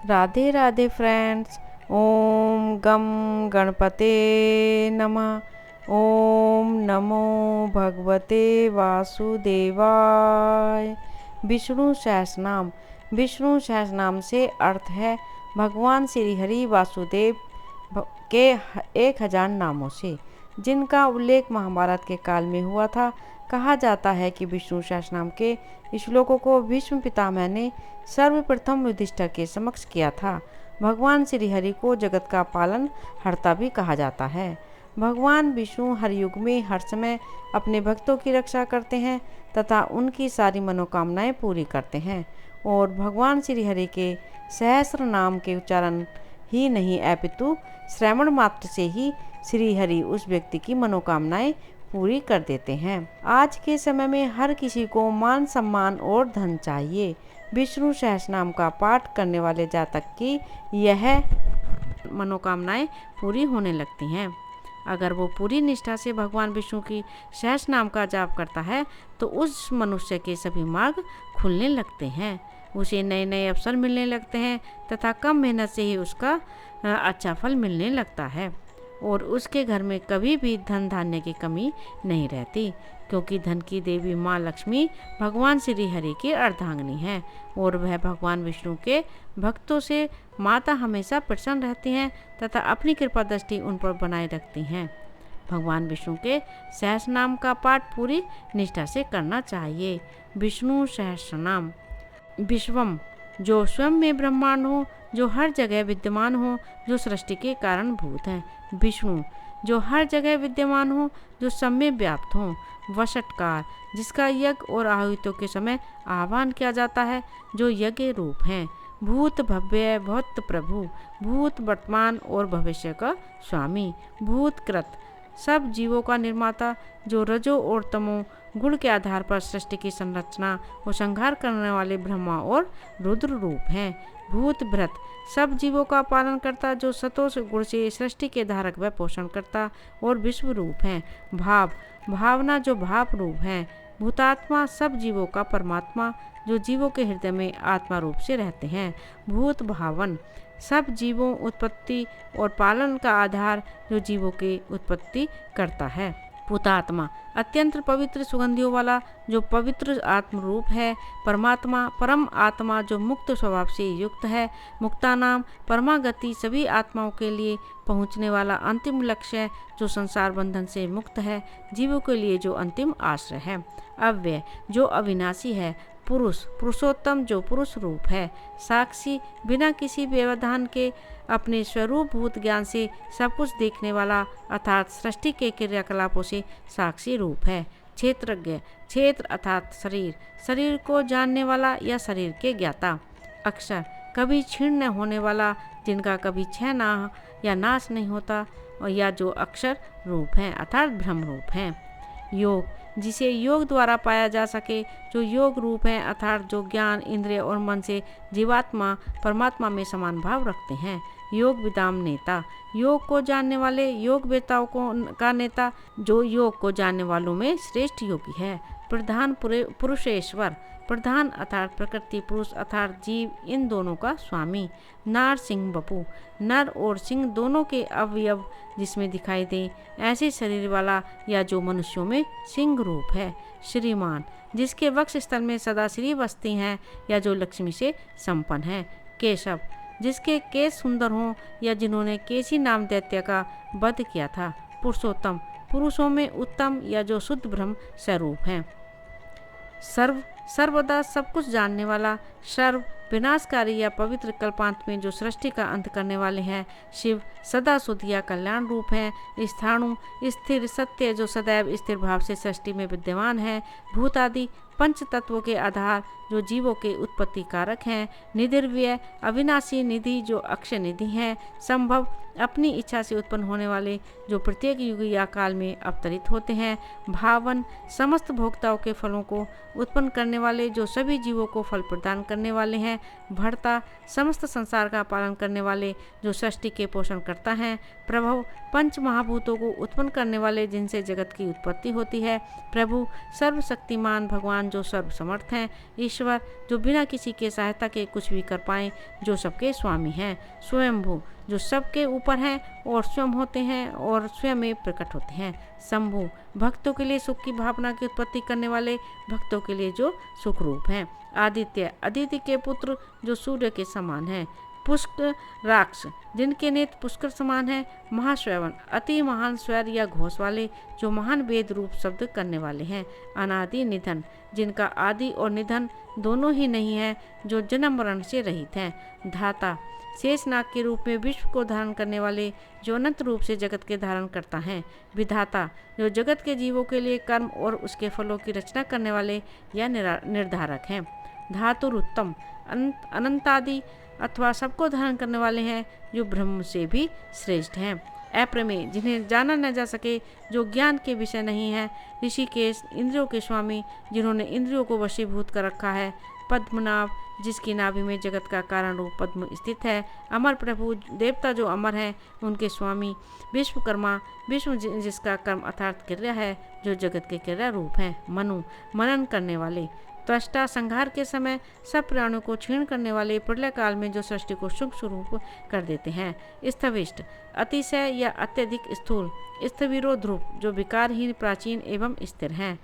Radhe Radhe friends. ओम गम गणपते नमः। ओम नमो भगवते वासुदेवाय। विष्णु सहस्रनाम। विष्णु सहस्रनाम से अर्थ है भगवान श्री हरि वासुदेव के 1000 नामों से, जिनका उल्लेख महाभारत के काल में हुआ था। कहा जाता है कि विष्णु सहस्रनाम के श्लोकों को भीष्म पितामह ने सर्वप्रथम युधिष्ठिर के समक्ष किया था। भगवान श्री हरि को जगत का पालन हर्ता भी कहा जाता है। भगवान विष्णु हर युग में हर समय अपने भक्तों की रक्षा करते हैं तथा उनकी सारी मनोकामनाएं पूरी करते हैं। और भगवान श्री हरि के सहस्र नाम के उच्चारण ही नहीं अपितु श्रवण मात्र से ही श्री हरि उस व्यक्ति की मनोकामनाएं पूरी कर देते हैं। आज के समय में हर किसी को मान सम्मान और धन चाहिए। विष्णु सहस्रनाम का पाठ करने वाले जातक की यह मनोकामनाएं पूरी होने लगती हैं। अगर वो पूरी निष्ठा से भगवान विष्णु की सहस्रनाम का जाप करता है तो उस मनुष्य के सभी मार्ग खुलने लगते हैं, उसे नए नए अवसर मिलने लगते हैं तथा कम मेहनत से ही उसका अच्छा फल मिलने लगता है और उसके घर में कभी भी धन धान्य की कमी नहीं रहती, क्योंकि धन की देवी माँ लक्ष्मी भगवान श्री हरि की अर्धांगिनी है और वह भगवान विष्णु के भक्तों से माता हमेशा प्रसन्न रहती हैं तथा अपनी कृपा दृष्टि उन पर बनाए रखती हैं। भगवान विष्णु के सहस्रनाम का पाठ पूरी निष्ठा से करना चाहिए। विष्णु सहस्रनाम। विश्वम, जो स्वयं में ब्रह्मांड हो, जो हर जगह विद्यमान हो, जो सृष्टि के कारण भूत हैं। विष्णु, जो हर जगह विद्यमान हो, जो सब में व्याप्त हो। वषटकार, जिसका यज्ञ और आहुतियों के समय आह्वान किया जाता है, जो यज्ञ रूप हैं। भूत भव्य, भक्त प्रभु, भूत वर्तमान और भविष्य का स्वामी। भूतकृत, सब जीवों का निर्माता, जो रजो और तमो गुण के आधार पर सृष्टि की संरचना और संहार करने वाले ब्रह्मा और रुद्र रूप हैं। भूत भृत, सब जीवों का पालन करता, जो सतोष गुण से सृष्टि के धारक व पोषण करता और विश्व रूप हैं। भाव, भावना, जो भाव रूप हैं। भूतात्मा, सब जीवों का परमात्मा, जो जीवों के हृदय में आत्मा रूप से रहते हैं। भूत भावन, सब जीवों उत्पत्ति और पालन का आधार, जो जीवों की उत्पत्ति करता है। भूतात्मा, अत्यंत पवित्र सुगंधियों वाला, जो पवित्र आत्म रूप है। परमात्मा, परम आत्मा, जो मुक्त स्वभाव से युक्त है। मुक्तानाम, परमागति, सभी आत्माओं के लिए पहुँचने वाला अंतिम लक्ष्य, जो संसार बंधन से मुक्त है, जीवों के लिए जो अंतिम आश्रय है। अव्यय, जो अविनाशी है। पुरुष, पुरुषोत्तम, जो पुरुष रूप है। साक्षी, बिना किसी व्यवधान के अपने स्वरूप भूत ज्ञान से सब कुछ देखने वाला, अर्थात सृष्टि के क्रियाकलापों से साक्षी रूप है। क्षेत्रज्ञ, क्षेत्र अर्थात शरीर, शरीर को जानने वाला या शरीर के ज्ञाता। अक्षर, कभी क्षीण न होने वाला, जिनका कभी क्षय ना या नाश नहीं होता, और या जो अक्षर रूप हैं अर्थात ब्रह्म रूप हैं। योग, जिसे योग द्वारा पाया जा सके, जो योग रूप है अर्थात जो ज्ञान इंद्रिय और मन से जीवात्मा परमात्मा में समान भाव रखते हैं। योग विदाम नेता, योग को जानने वाले, योग वेताओं का नेता, जो योग को जानने वालों में श्रेष्ठ योगी है। प्रधान पुरुषेश्वर, प्रधान अर्थात प्रकृति, पुरुष अर्थात जीव, इन दोनों का स्वामी। नार सिंह बपू, नर और सिंह दोनों के अवयव जिसमें दिखाई दे, ऐसे शरीर वाला या जो मनुष्यों में सिंह रूप है। श्रीमान, जिसके वक्ष स्थल में सदा श्री बसती हैं या जो लक्ष्मी से संपन्न है। केशव, जिसके केश सुंदर हों या जिन्होंने केसी नाम दैत्य का वध किया था। पुरुषोत्तम, पुरुषों में उत्तम या जो शुद्ध ब्रह्म स्वरूप हैं। सर्व, सर्वदा सब कुछ जानने वाला। सर्व, विनाशकारी या पवित्र कल्पांत में जो सृष्टि का अंत करने वाले हैं। शिव, सदा शुद्ध या कल्याण रूप हैं। स्थाणु, स्थिर सत्य, जो सदैव स्थिर भाव से सृष्टि में विद्यमान है। भूत आदि, पंच तत्वों के आधार, जो जीवों के उत्पत्ति कारक हैं। निधिर्व्यय, अविनाशी निधि, जो अक्षय निधि हैं। संभव, अपनी इच्छा से उत्पन्न होने वाले, जो प्रत्येक युग या काल में अवतरित होते हैं। भावन, समस्त भोक्ताओं के फलों को उत्पन्न करने वाले, जो सभी जीवों को फल प्रदान करने वाले हैं। भर्ता, समस्त संसार का पालन करने वाले, जो सृष्टि के पोषण करता है। प्रभव, पंच महाभूतों को उत्पन्न करने वाले, जिनसे जगत की उत्पत्ति होती है। प्रभु, सर्वशक्तिमान भगवान, भगवान जो सर्वसमर्थ हैं, ईश्वर जो बिना किसी के सहायता के कुछ भी कर पाएं, जो सबके स्वामी हैं, स्वयंभू जो सबके ऊपर हैं और स्वयं होते हैं और स्वयं में प्रकट होते हैं, शंभु भक्तों के लिए सुख की भावना की उत्पत्ति करने वाले, भक्तों के लिए जो सुख रूप हैं, आदित्य अदिति के पुत्र जो सूर्य के समान हैं, पुष्कर राक्ष जिनके नेत्र पुष्कर समान है, महाश्रवण अति महान स्वर या घोष वाले जो महान वेद रूप शब्द करने वाले हैं, अनादि निधन जिनका आदि और निधन दोनों ही नहीं है, जो जन्म मरण से रहित हैं, धाता शेषनाग के रूप में विश्व को धारण करने वाले जो अनंत रूप से जगत के धारण करता है, विधाता जो जगत के जीवों के लिए कर्म और उसके फलों की रचना करने वाले या निर्धारक हैं, धातुर उत्तम अनंतादि अथवा सबको धारण करने वाले हैं, जो ब्रह्म से भी श्रेष्ठ हैं, अप्रमेय जिन्हें जाना न जा सके, जो ज्ञान के विषय नहीं है, ऋषिकेश इंद्रियों के स्वामी जिन्होंने इंद्रियों को वशीभूत कर रखा है, पद्मनाभ जिसकी नाभि में जगत का कारण रूप पद्म स्थित है, अमर प्रभु देवता जो अमर हैं उनके स्वामी, विश्वकर्मा विश्व जिसका कर्म अर्थात क्रिया है, जो जगत के क्रिया रूप हैं, मनु मनन करने वाले, त्वष्टा संहार के समय सब प्राणियों को क्षीण करने वाले, प्रलय काल में जो सृष्टि को शुभ स्वरूप कर देते हैं, स्थविष्ट अतिशय या अत्यधिक स्थूल, स्थविरो ध्रुव जो विकारहीन प्राचीन एवं स्थिर हैं,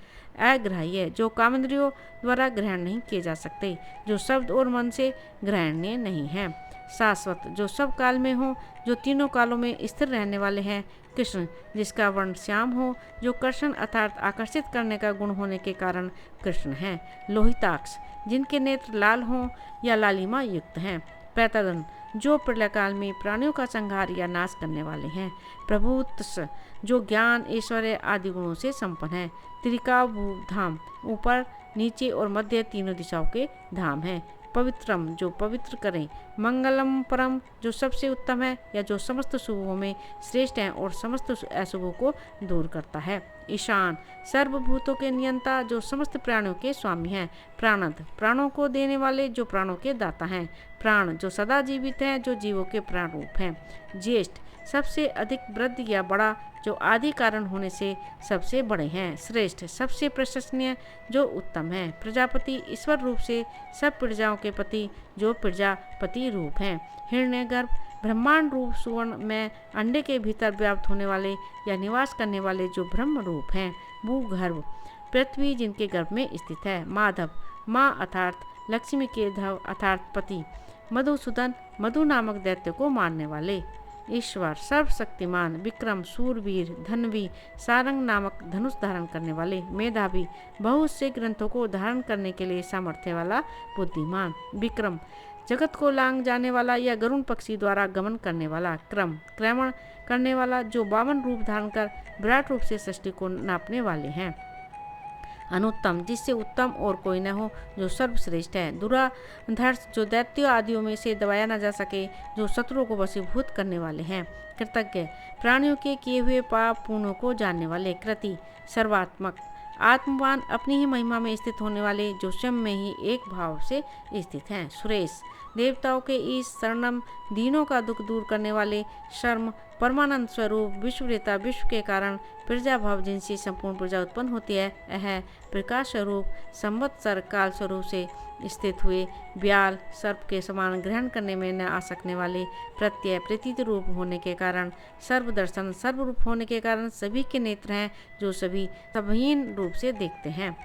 अग्राह्य जो कामेंद्रियों द्वारा ग्रहण नहीं किए जा सकते, जो शब्द और मन से ग्रहणीय नहीं है, शाश्वत जो सब काल में हो, जो तीनों कालों में स्थिर रहने वाले हैं, कृष्ण जिसका वर्ण श्याम हो, जो कर्षण अर्थात आकर्षित करने का गुण होने के कारण कृष्ण हैं, लोहिताक्ष जिनके नेत्र लाल हों या लालिमा युक्त हैं, पैतरन जो प्रलय काल में प्राणियों का संहार या नाश करने वाले हैं, प्रभुत्स जो ज्ञान ऐश्वर्य आदि गुणों से संपन्न है, त्रिकाभू धाम ऊपर नीचे और मध्य तीनों दिशाओं के धाम हैं, पवित्रम जो पवित्र करें, मंगलम परम जो सबसे उत्तम है या जो समस्त शुभों में श्रेष्ठ है और समस्त अशुभों को दूर करता है, ईशान सर्वभूतों के नियंता जो समस्त प्राणियों के स्वामी हैं, प्राणद प्राणों को देने वाले जो प्राणों के दाता हैं, प्राण जो सदा जीवित हैं जो जीवों के प्राण रूप हैं, ज्येष्ठ सबसे अधिक वृद्ध या बड़ा जो आदि कारण होने से सबसे बड़े हैं, श्रेष्ठ सबसे प्रशंसनीय जो उत्तम है, प्रजापति ईश्वर रूप से सब प्रजाओं के पति जो प्रजापति रूप हैं, हिरण्यगर्भ ब्रह्मांड रूप सुवर्ण में अंडे के भीतर व्याप्त होने वाले या निवास करने वाले जो ब्रह्म रूप हैं, भूगर्भ पृथ्वी जिनके गर्भ में स्थित है, माधव माँ अर्थात लक्ष्मी के धव अर्थात पति, मधुसूदन मधु नामक दैत्य को मारने वाले, ईश्वर सर्वशक्तिमान विक्रम सूरवीर धनवी सारंग नामक धनुष धारण करने वाले, मेधावी बहुत से ग्रंथों को धारण करने के लिए सामर्थ्य वाला बुद्धिमान, विक्रम जगत को लांग जाने वाला या गरुण पक्षी द्वारा गमन करने वाला, क्रमण करने वाला जो 52 रूप धारण कर विराट रूप से सृष्टि को नापने वाले हैं, अनुत्तम जिससे उत्तम और कोई न हो जो सर्वश्रेष्ठ है, दुराधर्ष जो दैत्यों आदियों में से दबाया न जा सके जो शत्रुओं को वशीभूत करने वाले हैं, कृतज्ञ प्राणियों के किए हुए पाप पुण्यों को जानने वाले, कृति सर्वात्मक आत्मवान अपनी ही महिमा में स्थित होने वाले जो स्वयं में ही एक भाव से स्थित हैं, सुरेश देवताओं के इस शरणम दीनों का दुख दूर करने वाले, शर्म परमानंद स्वरूप विश्ववेता विश्व के कारण प्रजा भाव जिनसे संपूर्ण प्रजा उत्पन्न होती है, यह प्रकाश स्वरूप संवत्सर काल स्वरूप से स्थित हुए, ब्याल सर्प के समान ग्रहण करने में न आ सकने वाले, प्रत्यय प्रतीत रूप होने के कारण, सर्वदर्शन सर्वरूप होने के कारण सभी के नेत्र हैं जो सभी सबहीन रूप से देखते हैं,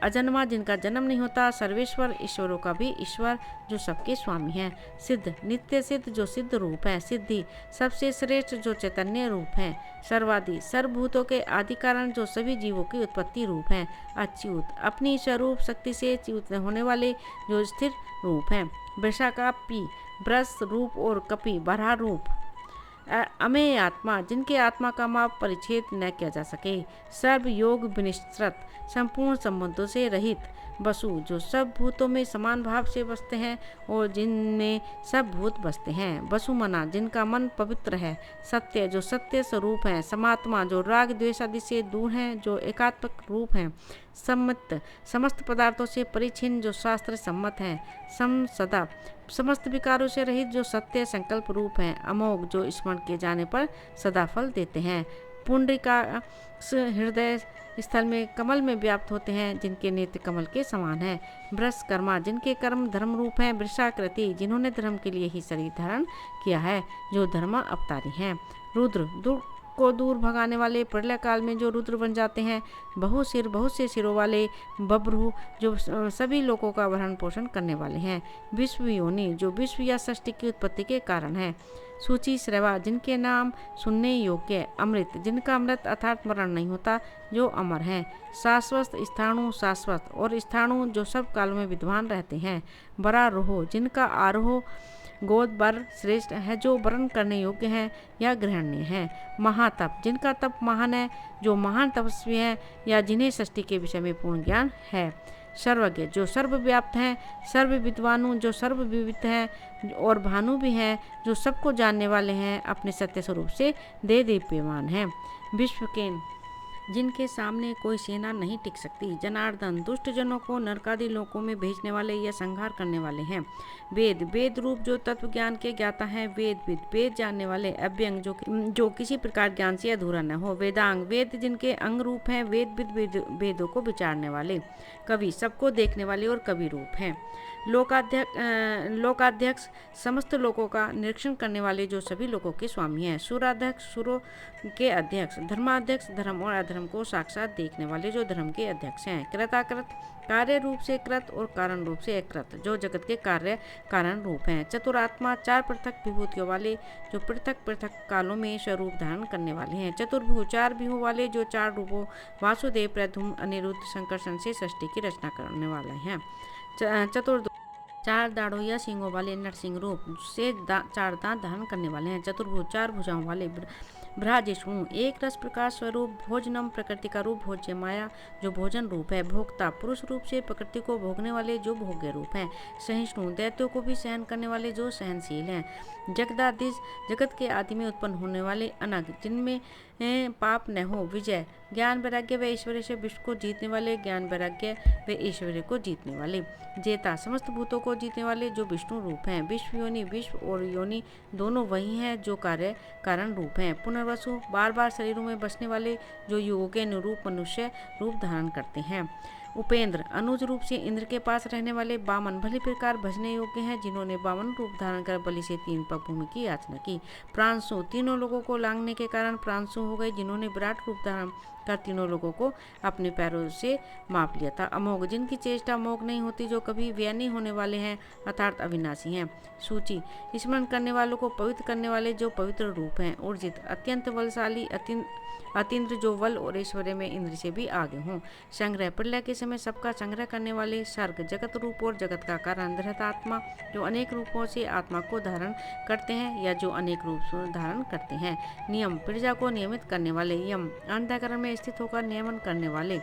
अजन्मा जिनका जन्म नहीं होता, सर्वेश्वर ईश्वरों का भी ईश्वर जो सबके स्वामी हैं, सिद्ध नित्य सिद्ध जो सिद्ध रूप है, सिद्धि सबसे श्रेष्ठ जो चैतन्य रूप है, सर्वादि सर्वभूतों के आदि कारण जो सभी जीवों की उत्पत्ति रूप हैं, अच्युत अपनी स्वरूप शक्ति से च्युत होने वाले जो स्थिर रूप हैं, वृषाकापी ब्रस रूप और कपि बरहा रूप, अमेय आत्मा जिनके आत्मा का माप परिच्छेद न किया जा सके, सर्व योग विनिश्चित संपूर्ण संबंधों से रहित, वसु जो सब भूतों में समान भाव से बसते हैं और जिनमें सब भूत बसते हैं, वसुमना जिनका मन पवित्र है, सत्य जो सत्य स्वरूप हैं, समात्मा जो राग द्वेष आदि से दूर हैं जो एकात्मक रूप हैं, सम्मत समस्त पदार्थों से परिच्छिन्न जो शास्त्र सम्मत हैं, सदा समस्त विकारों से रहित जो सत्य संकल्प रूप हैं, अमोघ जो स्मरण किए जाने पर सदा फल देते हैं, पुंडरीका हृदय स्थल में कमल में व्याप्त होते हैं, जिनके नेत्र कमल के समान हैं। वृषकर्मा, जिनके कर्म धर्म रूप हैं। वृषाकृति, जिन्होंने धर्म के लिए ही शरीर धारण किया है, जो धर्म अवतारी हैं। रुद्र, दुख को दूर भगाने वाले। प्रलय काल में जो रुद्र बन जाते हैं। बहुसिर, बहुत से सिरों वाले। बभ्रू, जो सभी लोगों का भरण पोषण करने वाले हैं। विश्व योनि, जो विश्व या सृष्टि की उत्पत्ति के कारण है। सूची श्रवा, जिनके नाम सुनने योग्य। अमृत, जिनका अमृत अर्थात मरण नहीं होता, जो अमर हैं। शाश्वत, स्थाणु शाश्वत, और स्थाणु जो सब कालों में विद्वान रहते हैं। वरारोह, जिनका आरोह गोद बर श्रेष्ठ है, जो वर्ण करने योग्य हैं या ग्रहणीय हैं। महातप, जिनका तप महान है, जो महान तपस्वी हैं या जिन्हें सृष्टि के विषय में पूर्ण ज्ञान है। सर्वज्ञ, जो सर्वव्याप्त हैं। सर्व विद्वानु, जो सर्वविदित हैं और भानु भी हैं, जो सबको जानने वाले हैं, अपने सत्य स्वरूप से देदीप्यमान हैं। विश्वकेन, जिनके सामने कोई सेना नहीं टिक सकती। जनार्दन, दुष्ट जनों को नरकादि लोकों में भेजने वाले या संहार करने वाले हैं। वेद, वेद रूप, जो तत्व ज्ञान के ज्ञाता हैं। वेदविद, वेद जानने वाले। अव्यंग, जो किसी प्रकार ज्ञान से अधूरा न हो। वेदांग, वेद जिनके अंग रूप हैं। वेदविद, वेदों को विचारने वाले। कवि, सबको देखने वाले और कवि रूप हैं। लोकाध्यक्ष, समस्त लोगों का निरीक्षण करने वाले, जो सभी लोगों के स्वामी हैं। सुराध्यक्ष, सुरों के अध्यक्ष। धर्माध्यक्ष, धर्म और अधर्म को साक्षात देखने वाले, जो धर्म के अध्यक्ष हैं। कृताकृत, कार्य रूप से कृत और कारण रूप से अकृत, जो जगत के कार्य कारण रूप हैं। चतुरात्मा, चार पृथक विभूतियों वाले, जो पृथक पृथक कालों में स्वरूप धारण करने वाले हैं। चतुर्भुज, चार भुजों वाले, जो चार रूपों वासुदेव, प्रद्युम्न, अनिरुद्ध, संकर्षण से सृष्टि की रचना करने वाले हैं। चतुर्, चार दाढ़ों या सींगों वाले, नरसिंह रूप से चार दांत धारण करने वाले हैं। चतुर्भुज, चार भुजाओं वाले। ब्रह्मजिष्णु, एक रस प्रकाश स्वरूप। भोजनम, प्रकृति का रूप। भोज्य, माया, जो भोजन रूप है। भोक्ता, पुरुष रूप से प्रकृति को भोगने वाले, जो भोग्य रूप हैं। सहिष्णु, दैत्यों को भी सहन करने वाले, जो सहनशील हैं। जगदाधीश, जगत के आदि में उत्पन्न होने वाले। अनग, जिनमें पाप न हो। विजय, ज्ञान वैराग्य व ऐश्वर्य से विश्व को जीतने वाले। ज्ञान वैराग्य व ऐश्वर्य को जीतने वाले। जेता, समस्त भूतों को जीतने वाले, जो विष्णु रूप हैं। विश्व योनि, विश्व और योनि दोनों वही हैं, जो कार्य कारण रूप हैं। पुनर्वसु, बार बार शरीरों में बसने वाले, जो युगों के अनुरूप मनुष्य रूप धारण करते हैं। उपेंद्र, अनुज रूप से इंद्र के पास रहने वाले। वामन, भली प्रकार भजने योग्य हैं, जिन्होंने वामन रूप धारण कर बलि से 3 पग भूमि की याचना की। प्रांशु, तीनों लोगों को लांघने के कारण प्रांशु हो गए, जिन्होंने विराट रूप धारण कर तीनों लोगों को अपने पैरों से माप लिया था। अमोघ, जिनकी चेष्टा मोघ नहीं होती, जो कभी व्यय नहीं होने वाले हैं, अर्थात अविनाशी हैं। सूची, स्मरण करने वालों को पवित्र करने वाले, जो पवित्र रूप हैं। ऊर्जित, अत्यंत बलशाली, अतीन्द्र, जो बल और ऐश्वर्य में इंद्र से भी आगे हों। संग्रह, प्रलय के समय सबका संग्रह करने वाले। सर्ग, जगत रूप और जगत का कारण। धृतात्मा, जो अनेक रूपों से आत्मा को धारण करते हैं या जो अनेक रूप धारण करते हैं। नियम, प्रजा को नियमित करने वाले। यम, अंतःकरण में स्थित होकर नियमन करने वाले।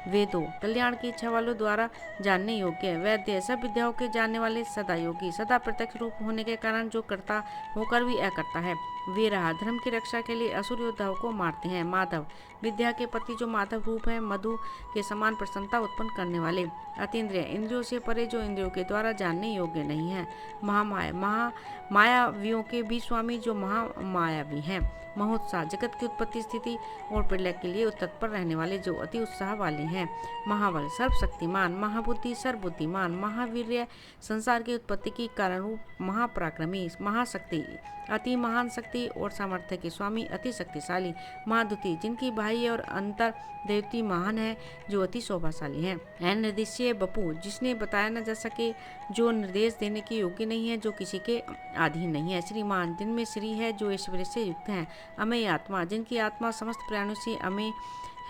वेदों, कल्याण की इच्छा वालों द्वारा जानने योग्य। वैद्य, सब विद्याओं के जानने वाले। सदा योगी, सदा प्रत्यक्ष रूप होने के कारण, जो करता होकर भी अकर्ता है। वीरहा, धर्म की रक्षा के लिए असुर योद्धाओं को मारते हैं। माधव, विद्या के पति, जो माधव रूप है। मधु के समान प्रसन्नता उत्पन्न करने वाले। अतीन्द्रिय, इंद्रियों से परे, जो इंद्रियों के द्वारा जानने योग्य नहीं है। महामाया, मायावियों के भी स्वामी, जो महामायावी हैं। महोत्साह, जगत की उत्पत्ति, स्थिति और प्रलय के लिए तत्पर रहने वाले, जो अति उत्साह वाले हैं। महाबल, सर्वशक्तिमान। महाबुद्धि, सर्वबुद्धिमान। महावीर्य, संसार की उत्पत्ति की कारण रूप। महापराक्रमी, महाशक्ति, अति महान शक्ति और सामर्थ्य के स्वामी, अति शक्तिशाली। महाद्युति, जिनकी बाह्य और अंतर देवती महान है, जो अति शोभाशाली हैं। निर्देश्य बपू, जिसने बताया न जा सके, जो निर्देश देने के योग्य नहीं है, जो किसी के अधीन नहीं है। श्रीमान, जिनमें श्री है, जो ऐश्वर्य से युक्त हैं। अमेय आत्मा, जिनकी आत्मा समस्त प्राणियों से अमेय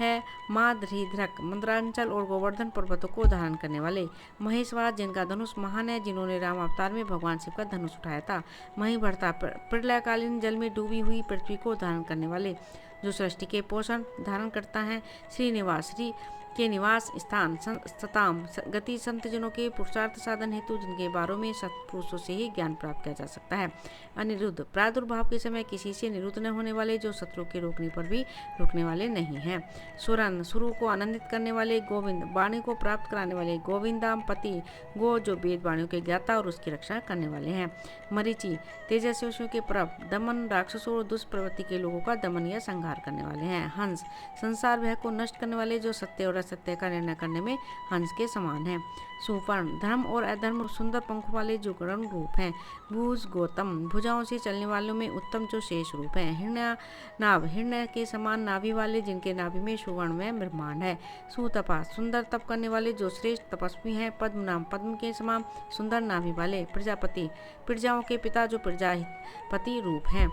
है। माधृधरक, मंद्रांचल और गोवर्धन पर्वतों को धारण करने वाले। महेश्वर, जिनका धनुष महान है, जिन्होंने राम अवतार में भगवान शिव का धनुष उठाया था। महीभर्ता, प्रलयकालीन जल में डूबी हुई पृथ्वी को धारण करने वाले, जो सृष्टि के पोषण धारण करता है। श्रीनिवास, श्री के निवास स्थान। सताम, गति, संत जनों के पुरुषार्थ साधन हेतु, जिनके बारों में सत्पुरुषों से ही ज्ञान प्राप्त किया जा सकता है। अनिरुद्ध, प्रादुर्भाव के समय किसी से निरुद्ध न होने वाले, जो शत्रु के रोकने पर भी रुकने वाले नहीं हैं। सुरन, सुरु को आनंदित करने वाले। गोविंद, वाणी को प्राप्त कराने वाले। गोविंदाम पति, गो, जो वेद वाणियों के ज्ञाता और उसकी रक्षा करने वाले हैं। मरीचि, तेजस्वियों के प्रभ। दमन, राक्षसों और दुष्प्रवृत्ति के लोगों का दमन या संहार संहार करने वाले हैं। हंस, संसार भय को नष्ट करने वाले, जो सत्य और असत्य का निर्णय करने में हंस के समान है। सुवर्ण, धर्म और अधर्म सुंदर पंखों वाले जो गरुण रूप हैं। भूज, गौतम, भुजाओं से चलने वालों में उत्तम जो शेष रूप हैं। हिरण्य नाभ, हिरण्य के समान नाभि वाले, जिनके नाभि में सुवर्ण में ब्रह्मांड है। सुतपा, सुंदर तप करने वाले, जो श्रेष्ठ तपस्वी हैं। पद्म नाम, पद्म के समान सुंदर नाभि वाले। प्रजापति, प्रजाओं के पिता, जो प्रजापति रूप हैं।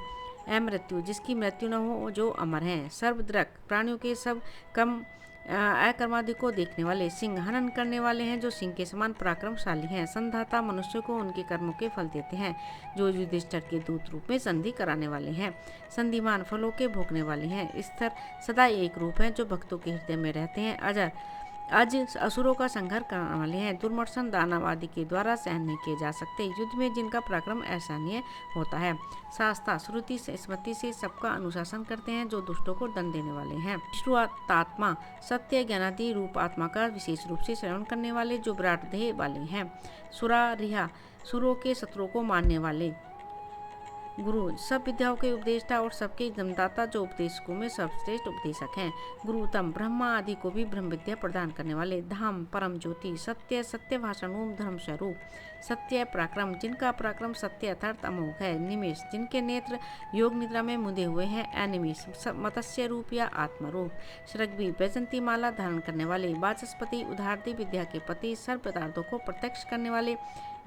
अमृत्यु, जिसकी मृत्यु न हो, जो अमर हैं। सर्वद्रक, प्राणियों के सब कम अकर्मादि को देखने वाले। सिंह, हनन करने वाले हैं, जो सिंह के समान पराक्रमशाली हैं। संधाता, मनुष्य को उनके कर्मों के फल देते हैं, जो युधिष्ठिर के दूत रूप में संधि कराने वाले हैं। संधिमान, फलों के भोगने वाले हैं। स्थिर, सदा एक रूप हैं, जो भक्तों के हृदय में रहते हैं। अजर, आज असुरों का संहार करने वाले हैं। दुर्मर्शन, दानव आदि के द्वारा सहन नहीं किए जा सकते, युद्ध में जिनका पराक्रम असहनीय होता है। शास्ता, श्रुति से स्मृति से सबका अनुशासन करते हैं, जो दुष्टों को दंड देने वाले हैं। विश्वात्मा, सत्य ज्ञानादि रूप आत्मा का विशेष रूप से श्रवण करने वाले, जो विराट देह वाले हैं। सुरारिहा, सुरों के शत्रुओं को मारने वाले। गुरु, सब विद्याओं के उपदेष्टा और सबके जन्मदाता, जो उपदेशकों में सर्वश्रेष्ठ उपदेशक हैं। गुरुतम, ब्रह्मा आदि को भी ब्रह्म विद्या प्रदान करने वाले। धाम, परम ज्योति। सत्य, सत्य भाषण धर्म स्वरूप। सत्य पराक्रम, जिनका पराक्रम सत्य अर्थात अमोघ है। निमेष, जिनके नेत्र योग निद्रा में मुदे हुए हैं। अनिमेष, मत्स्य रूप या आत्मरूप। शृंगी, वैजंती माला धारण करने वाले। वाचस्पति, उदारती विद्या के पति, सर्व पदार्थों को प्रत्यक्ष करने वाले,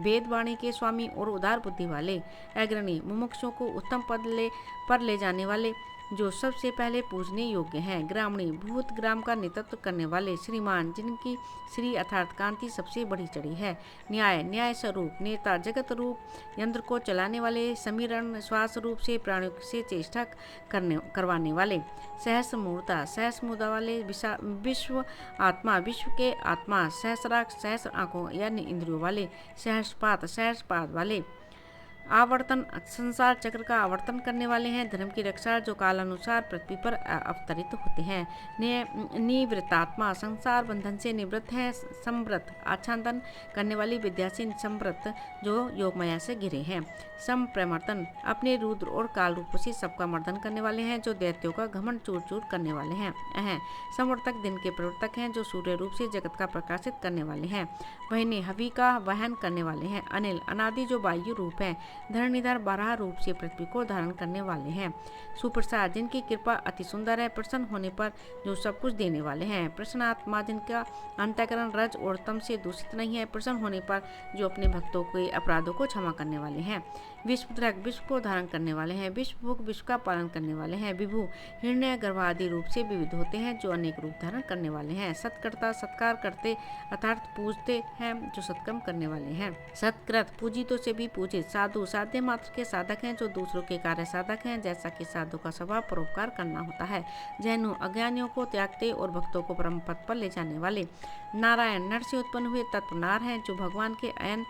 वेद वाणी के स्वामी और उदार बुद्धि वाले। अग्रणी, मुमुक्षुओं को उत्तम पद पर ले जाने वाले, जो सबसे पहले पूजने योग्य हैं। ग्रामणी, भूत ग्राम का नेतृत्व करने वाले। श्रीमान, जिनकी श्री अर्थात कांति सबसे बड़ी चढ़ी है। न्याय, न्याय स्वरूप। नेता, जगत रूप यंत्र को चलाने वाले। समीरण, श्वास रूप से प्राणियों से चेष्टा करवाने वाले। सहस्रमूर्ता, सहस्रमूर्ता वाले। विश्व आत्मा, विश्व के आत्मा। सहस्राक्ष, सहस्र आंखों यानी इंद्रियों वाले। सहस्रपात, सहस्रपाद वाले। आवर्तन, संसार चक्र का आवर्तन करने वाले हैं। धर्म की रक्षा, जो कालानुसार पृथ्वी पर अवतरित होते हैं। निवृत्तात्मा, संसार बंधन से निवृत्त है। संवृत, आच्छादन करने वाली विद्या से संवृत, जो योगमाया से घिरे हैं। संप्रमर्दन, अपने रुद्र और काल रूपों से सबका मर्दन करने वाले हैं, जो दैत्यों का घमंड चूर चूर करने वाले हैं। संवर्तक, दिन के प्रवर्तक हैं, जो सूर्य रूप से जगत का प्रकाशित करने वाले हैं। वहने, हवि का वहन करने वाले हैं। अनिल, अनादि, जो वायु रूप है। धरणीधर, बारह रूप से पृथ्वी को धारण करने वाले हैं। सुप्रसाद, जिनकी कृपा अति सुंदर है। प्रसन्न होने पर जो सब कुछ देने वाले हैं। प्रसन्नात्मा, जिनका अंतःकरण रज और तम से दूषित नहीं है। प्रसन्न होने पर जो अपने भक्तों के अपराधों को क्षमा करने वाले हैं। विश्वद्रक, विश्व को धारण करने वाले हैं। विश्वभुक, विश्व का पालन करने वाले हैं। विभु, हिरण्य गर्भ आदि रूप से विविध होते हैं, जो अनेक रूप धारण करने वाले हैं। सत्कर्ता, सत्कार करते अर्थात पूजते हैं, जो सत्कर्म करने वाले हैं। सत्कृत, पूजितों से भी पूजित। साधु, साध्य मात्र के साधक हैं, जो दूसरों के कार्य साधक हैं, जैसा कि साधु का स्वभाव परोपकार करना होता है। जैनु, अज्ञानियों को त्यागते और भक्तों को परम पद पर ले जाने वाले। नारायण, नर से उत्पन्न हुए तत्व नार हैं, जो भगवान के अयन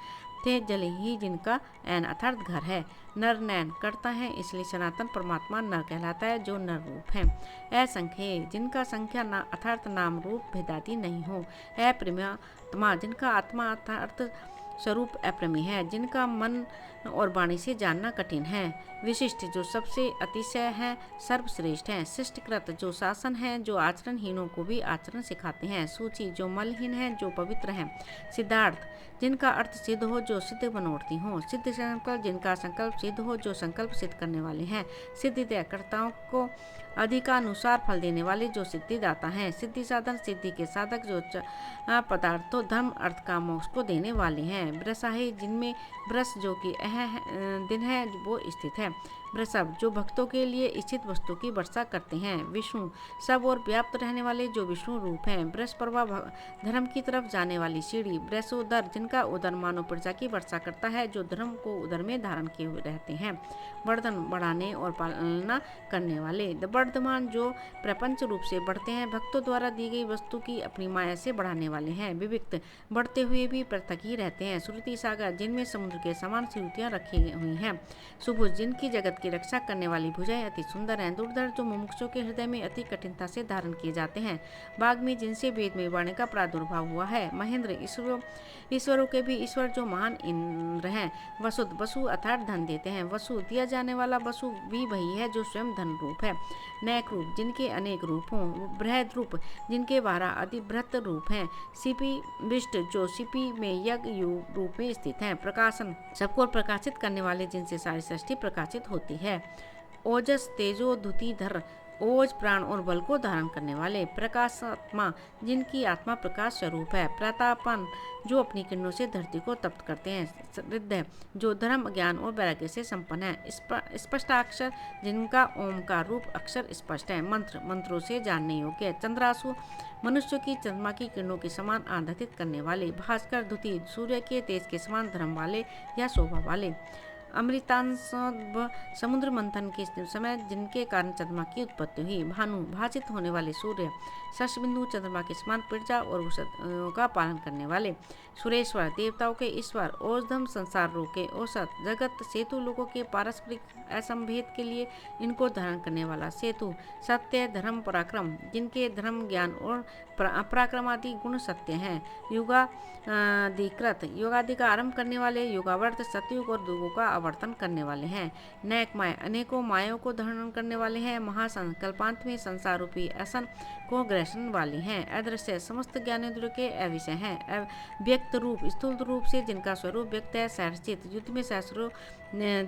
थे, जल ही जिनका अयन अर्थात घर है। नर नयन करता है, इसलिए सनातन परमात्मा नर कहलाता है, जो नर रूप है। असंख्य, जिनका संख्या ना अर्थात नाम रूप भेदाती नहीं हो। अप्रमेयात्मा, जिनका आत्मा अर्थात स्वरूप अप्रमेय है, जिनका मन और वाणी से जानना कठिन है। विशिष्ट, जो सबसे अतिशय है, सर्वश्रेष्ठ हैं। शिष्टकृत, जो शासन है, जो आचरणहीनों को भी आचरण सिखाते हैं। सूची, जो मलहीन है, जो पवित्र हैं। सिद्धार्थ, जिनका अर्थ सिद्ध हो, जो सिद्ध बनोड़ती हो। सिद्ध संकल्प, जिनका संकल्प सिद्ध हो, जो संकल्प सिद्ध करने वाले हैं। सिद्धिदाताओं को अधिकानुसार फल देने वाले, जो सिद्धिदाता हैं। सिद्धि साधन, सिद्धि के साधक, जो पदार्थों धर्म अर्थ का मोक्ष को देने वाले हैं। वृषाही, जिनमें वृष जो कि दिन है वो स्थित है। वृषभ, जो भक्तों के लिए स्थित वस्तु की वर्षा करते हैं। विष्णु, सब और व्याप्त रहने वाले, जो विष्णु रूप हैं। वृषपर्वा, धर्म की तरफ जाने वाली सीढ़ी। वृषोदर, जिनका उदर मानव प्रजा की वर्षा करता है, जो धर्म को उदर में धारण किए हुए रहते हैं। वर्धन, बढ़ाने और पालना करने वाले। वर्धमान, जो प्रपंच रूप से बढ़ते हैं, भक्तों द्वारा दी गई वस्तु की अपनी माया से बढ़ाने वाले हैं। विविक्त, बढ़ते हुए भी पृथक ही रहते हैं। श्रुति सागर, जिनमें समुद्र के समान श्रुतियाँ रखी हुई हैं। सुभुज, जिनकी जगत जगत की रक्षा करने वाली भुजाएं अति सुंदर हैं। दुर्धर जो मुमुक्षुओं के हृदय में अति कठिनता से धारण किए जाते हैं। वाग्मी जिनसे वेद में वाणी का प्रादुर्भाव हुआ है। महेंद्र ईश्वरों के भी ईश्वर जो महान इंद्र हैं। वसुद वसु अर्थात धन देते हैं। वसु दिया जाने वाला वसु भी वही है जो स्वयं धन रूप है। नैक रूप जिनके अनेक रूप हों। बृहद रूप जिनके 12 अधिबृहत रूप हैं। सिपी विष्ट जो सिपी में यज्ञ रूप में स्थित हैं। प्रकाशन सबको प्रकाशित करने वाले जिनसे सारी सृष्टि प्रकाशित होती है। ओजस तेजो धुति धर ओज प्राण और बल को धारण करने वाले। प्रकाशात्मा जिनकी आत्मा प्रकाश स्वरूप है। प्रतापन जो अपनी किरणों से धरती को तप्त करते हैं। हृदय जो धर्म ज्ञान और वैराग्य से संपन्न है। स्पष्टाक्षर जिनका ओम का रूप अक्षर स्पष्ट है। मंत्र मंत्रों से जानने योग्य। चंद्रासु मनुष्य की चंद्रमा की किरणों के समान आंधित करने वाले। भास्कर धुति सूर्य के तेज के समान धर्म वाले या शोभा वाले। अमृतांश समुद्र मंथन के समय जिनके कारण चंद्रमा की उत्पत्ति हुई। भानु भाषित होने वाले सूर्य। शशबिंदु चंद्रमा के समान प्रजा और औषधियों का पालन करने वाले। सुरेश्वर देवताओं के ईश्वर। औषधम संसार रोग के औसत। जगत सेतु लोगों के पारस्परिक असंभेद के लिए इनको धारण करने वाला सेतु। सत्य धर्म पराक्रम जिनके धर्म ज्ञान और पराक्रम आदि गुण सत्य हैं। युगाधिकृत युगादि का आरंभ करने वाले। युगावर्त सतयुग और दुगों का आवर्तन करने वाले हैं। नैक माय अनेकों मायों को धारण करने वाले हैं। महासंकल्पांत में संसार रूपी असन को ग्रहण वाले हैं। अदृश्य समस्त ज्ञानेंद्रियों के अविषय हैं। व्यक्त रूप स्थूल रूप से जिनका स्वरूप व्यक्त है। सहर्षित युद्ध में सहस्रों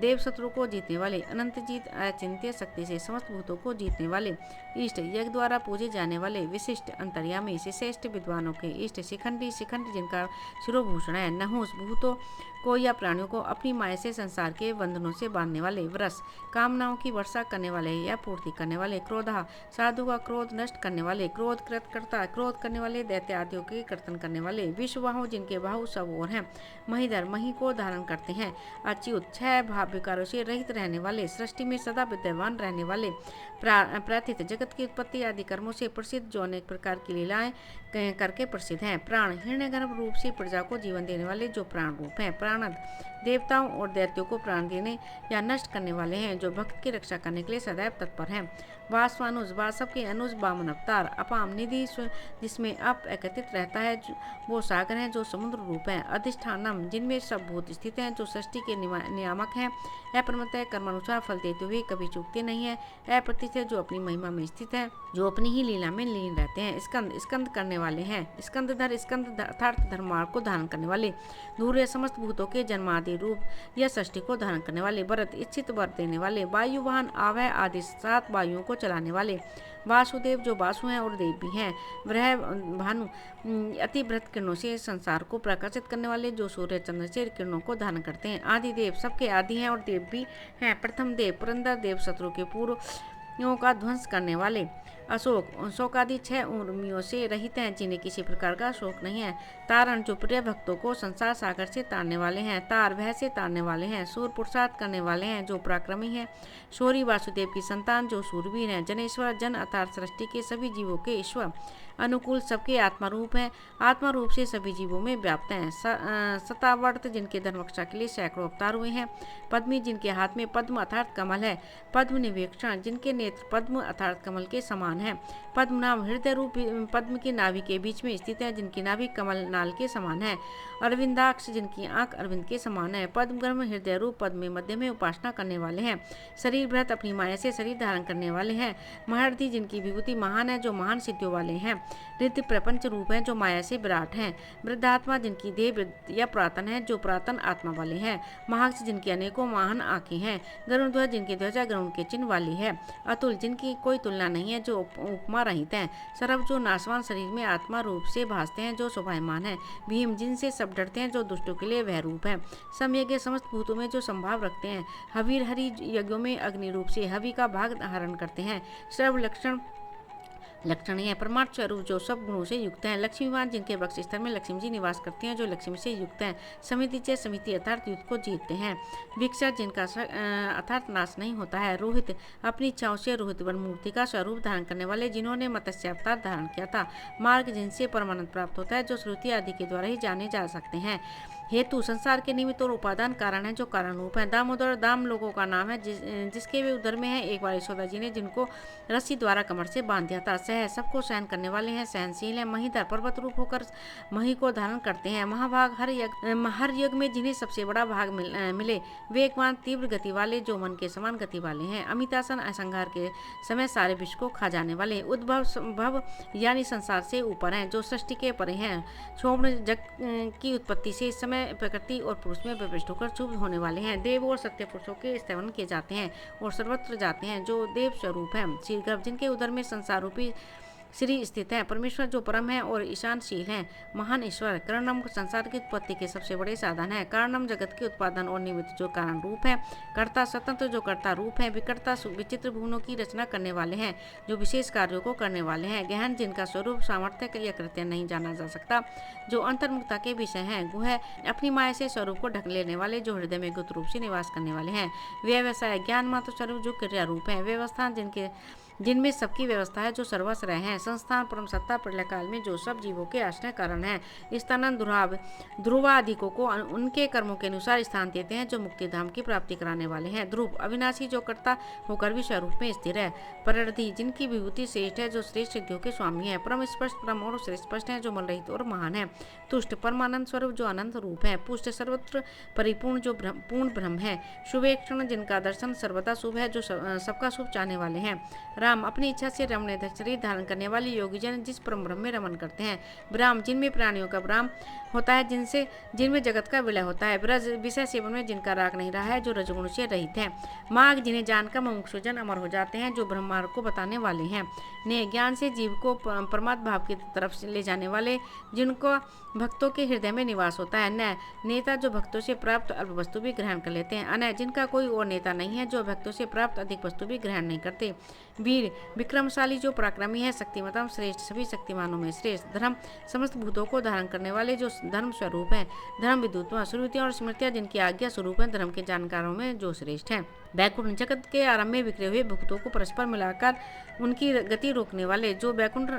देव शत्रु को जीतने वाले। अनंत जीत अचिंत्य शक्ति से समस्त भूतों को जीतने वाले। इष्ट यज्ञ द्वारा पूजे जाने वाले। विशिष्ट अंतर्यामी श्रेष्ठ विद्वानों के इष्ट। शिखंडी शिखंड जिनका शिरोभूषण है। नहुस भूतों को या प्राणियों को अपनी माया से संसार के बंधनों से बांधने वाले। वरस कामनाओं की वर्षा करने वाले या पूर्ति करने वाले। क्रोधा साधु का क्रोध नष्ट करने वाले। क्रोध कृतकर्ता क्रोध करने वाले। दैत्य आदियों के कर्तन करने वाले। विश्वबाहु जिनके बाहु सब ओर हैं। महीधर मही को धारण करते हैं। अच्युत छह भाव विकारों से रहित रहने वाले। सृष्टि में सदा विद्यमान रहने वाले। प्रार्थित जगत की उत्पत्ति आदि कर्मों से प्रसिद्ध जो अनेक प्रकार की लीलाएं करके प्रसिद्ध हैं। प्राण हिरण्यगर्भ रूप से प्रजा को जीवन देने वाले जो प्राण रूप हैं। प्राणद देवताओं और दैत्यों को प्राण देने या नष्ट करने वाले हैं जो भक्त की रक्षा करने के लिए सदैव तत्पर हैं। वासवानुज वासव के अनुज वामन अवतार। अपाम निधि जिसमें अप एकत्रित रहता है वो सागर हैं जो समुद्र रूप हैं। अधिष्ठानम जिनमें सब भूत स्थित हैं जो सृष्टि के नियामक हैं। अप्रमत्त कर्मानुसार फल देते हुए कभी चूकते नहीं है। अप्रतिष्ठित जो अपनी महिमा में स्थित है जो अपनी ही लीला में लीन रहते हैं। स्कंद स्कंद करने वाले हैं। स्कंदधर स्कंद अर्थात धर्मार्थ को धारण करने वाले। धूर्य समस्त भूतों के जन्मादि रूप या सृष्टि को धारण करने वाले। भरत इच्छित वर देने वाले। वायु वाहन आवय आदि 7 वायुओं को चलाने वाले। वासुदेव जो वासु हैं और देव भी हैं। वह भानु अति बृहत किरणों से संसार को प्रकाशित करने वाले जो सूर्य चंद्र से किरणों को धारण करते हैं। आदि देव सबके आदि हैं और देव भी हैं। प्रथम देव पुरंदर देव शत्रु के पूर्व का ध्वंस करने वाले। अशोक शोक आदि 6 उर्मियों से रहित हैं जिन्हें किसी प्रकार का शोक नहीं है। तारण जो प्रिय भक्तों को संसार सागर से तारने वाले हैं। तार भय से तारने वाले हैं। सूर पुरुषार्थ करने वाले हैं जो पराक्रमी हैं। शौरी वासुदेव की संतान जो सूरवीर हैं। जनेश्वर जन अर्थात सृष्टि के सभी जीवों के ईश्वर। अनुकूल सबके आत्मा रूप हैं। आत्मा रूप से सभी जीवों में व्याप्त हैं। सतावर्त जिनके धर्मरक्षा के लिए सैकड़ों अवतार हुए हैं। पद्मी जिनके हाथ में पद्म अर्थात कमल है। पद्म निवेक्षण जिनके नेत्र पद्म अर्थात कमल के समान है। पद्मनाभ हृदय रूप पद्म की नाभि के बीच में स्थित है जिनकी नाभि कमल नाल के समान है। अरविंदाक्ष जिनकी आंख अरविंद के समान है। पद्मगर्भ हृदय रूप पद्म में मध्य में उपासना करने वाले हैं। शरीर भरत अपनी माया से शरीर धारण करने वाले हैं। महर्षि जिनकी विभूति महान है जो महान सिद्धियों वाले हैं। रिद्धि प्रपंच रूप है जो माया से विराट हैं। वृद्धात्मा जिनकी देह या पुरातन है जो पुरातन आत्मा वाले हैं। महाक्ष जिनकी अनेकों महान आंखें हैं। गरुड़ जिनकी ध्वजा गरुड़ के चिन्ह वाली है। अतुल जिनकी कोई तुलना नहीं है जो उपमा रहित हैं। सर्व जो नाशवान शरीर में आत्मा रूप से भासते हैं जो शोभायमान है। भीम जिनसे सब डरते हैं जो दुष्टों के लिए वह रूप है। समयज्ञ समस्त भूतों में जो संभाव रखते हैं। हवीर हरि यज्ञों में अग्नि रूप से हवि का भाग धारण करते हैं। सर्व लक्षण है। परमार्थ स्वरूप जो सब गुणों से युक्त हैं। लक्ष्मीवान जिनके वक्ष स्थल में लक्ष्मी जी निवास करते हैं जो लक्ष्मी से युक्त हैं। समिति समिति अर्थात युद्ध को जीतते हैं। भिक्षा जिनका अर्थात नाश नहीं होता है। रोहित अपनी इच्छाओं से रोहित वन मूर्ति का स्वरूप धारण करने वाले जिन्होंने मत्स्य अवतार धारण किया था। मार्ग जिनसे परमानंद प्राप्त होता है जो श्रुति आदि के द्वारा ही जाने जा सकते हैं। हेतु संसार के निमित्त और उपादान कारण है जो कारण रूप है। दामोदर दाम लोगों का नाम है जिसके वे उदर में है। एक बार यशोदा जी ने जिनको रस्सी द्वारा कमर से बांध दिया था। सह सबको सहन करने वाले हैं, सहनशील है। महीधर पर्वत रूप होकर मही को धारण करते हैं। महाभाग हर युग में जिन्हें सबसे बड़ा भाग मिले वे एकमान तीव्र गति वाले जो मन के समान गति वाले हैं। अमितासन असंहार के समय सारे विश्व को खा जाने वाले। उद्भव भव यानी संसार से ऊपर हैं जो सृष्टि के परे हैं। क्षोभ्र जग की उत्पत्ति से इस समय प्रकृति और पुरुष में विभ्रष्ट होकर चुप होने वाले हैं। देव और सत्य पुरुषों के स्तवन किए जाते हैं और सर्वत्र जाते हैं जो देव स्वरूप है। शीर्घ जिनके उदर में संसार रूपी श्री स्थित है। परमेश्वर जो परम है और ईशानशील है। महान ईश्वर कारणम संसार की उत्पत्ति के सबसे बड़े साधन है। कारणम जगत के उत्पादन और निमित्त जो कारण रूप है। कर्ता स्वतंत्र जो कर्ता रूप है। विकर्ता विचित्र भुवनों की रचना करने वाले हैं जो विशेष कार्यों को करने वाले हैं। गहन जिनका स्वरूप सामर्थ्य या कृत्य नहीं जाना जा सकता जो अंतर्मुखता के विषय हैं। गुह अपनी माया से स्वरूप को ढक लेने वाले जो हृदय में गुप्त रूप से निवास करने वाले हैं। व्यवसाय ज्ञान मात्र स्वरूप जो क्रिया रूप है। व्यवस्था जिनमें सबकी व्यवस्था है जो सर्वाश्रय है। संस्थान परम सत्ता प्रलय काल में जो सब जीवों के आश्रय कारण है। स्थानन ध्रुवादिकों को उनके कर्मों के अनुसार स्थान देते हैं जो मुक्ति धाम की प्राप्ति कराने वाले हैं। ध्रुव अविनाशी जो कर्ता होकर भी स्वरूप में स्थिर है। पररधि जिनकी विभूति श्रेष्ठ है जो श्रेष्ठ सिद्धियों के स्वामी है। परम स्पष्ट परम और स्पष्ट है जो मलरहित और महान है। तुष्ट परमानंद स्वरूप जो अनंत रूप है। पुष्ट सर्वत्र परिपूर्ण जो पूर्ण ब्रह्म है। शुभेक्षण जिनका दर्शन सर्वदा शुभ है जो सबका शुभ चाहने वाले हैं। राम अपनी इच्छा से रमणीय शरीर धारण करने वाले योगी जन जिस परम ब्रह्म में रमन करते हैं। ब्राह्म जिनमें प्राणियों का ब्राह्म होता है जिनमें जगत का विलय होता है। ब्रज विषय सेवन में जिनका राग नहीं रहा है जो रजगुण से रहित है। माघ जिन्हें जानकर मुमुक्षुजन अमर हो जाते हैं जो ब्रह्मार्ग को बताने वाले हैं। ने ज्ञान से जीव को परमात्म भाव की तरफ ले जाने वाले जिनको भक्तों के हृदय में निवास होता है। न नेता जो भक्तों से प्राप्त अल्प वस्तु भी ग्रहण कर लेते हैं। अनय जिनका कोई और नेता नहीं है जो भक्तों से प्राप्त अधिक वस्तु भी ग्रहण नहीं करते। वीर विक्रमशाली जो पराक्रमी है। शक्तिमतम श्रेष्ठ सभी शक्तिमानों में श्रेष्ठ। धर्म समस्त भूतों को धारण करने वाले जो धर्म स्वरूप है। धर्म विद्युत्मा श्रुतियाँ और स्मृतियाँ जिनकी आज्ञा स्वरूप है। धर्म के जानकारों में जो श्रेष्ठ है। वैकुंठ जगत के आरंभ में बिखरे हुए भक्तों को परस्पर मिलाकर उनकी गति रोकने वाले जो वैकुंठ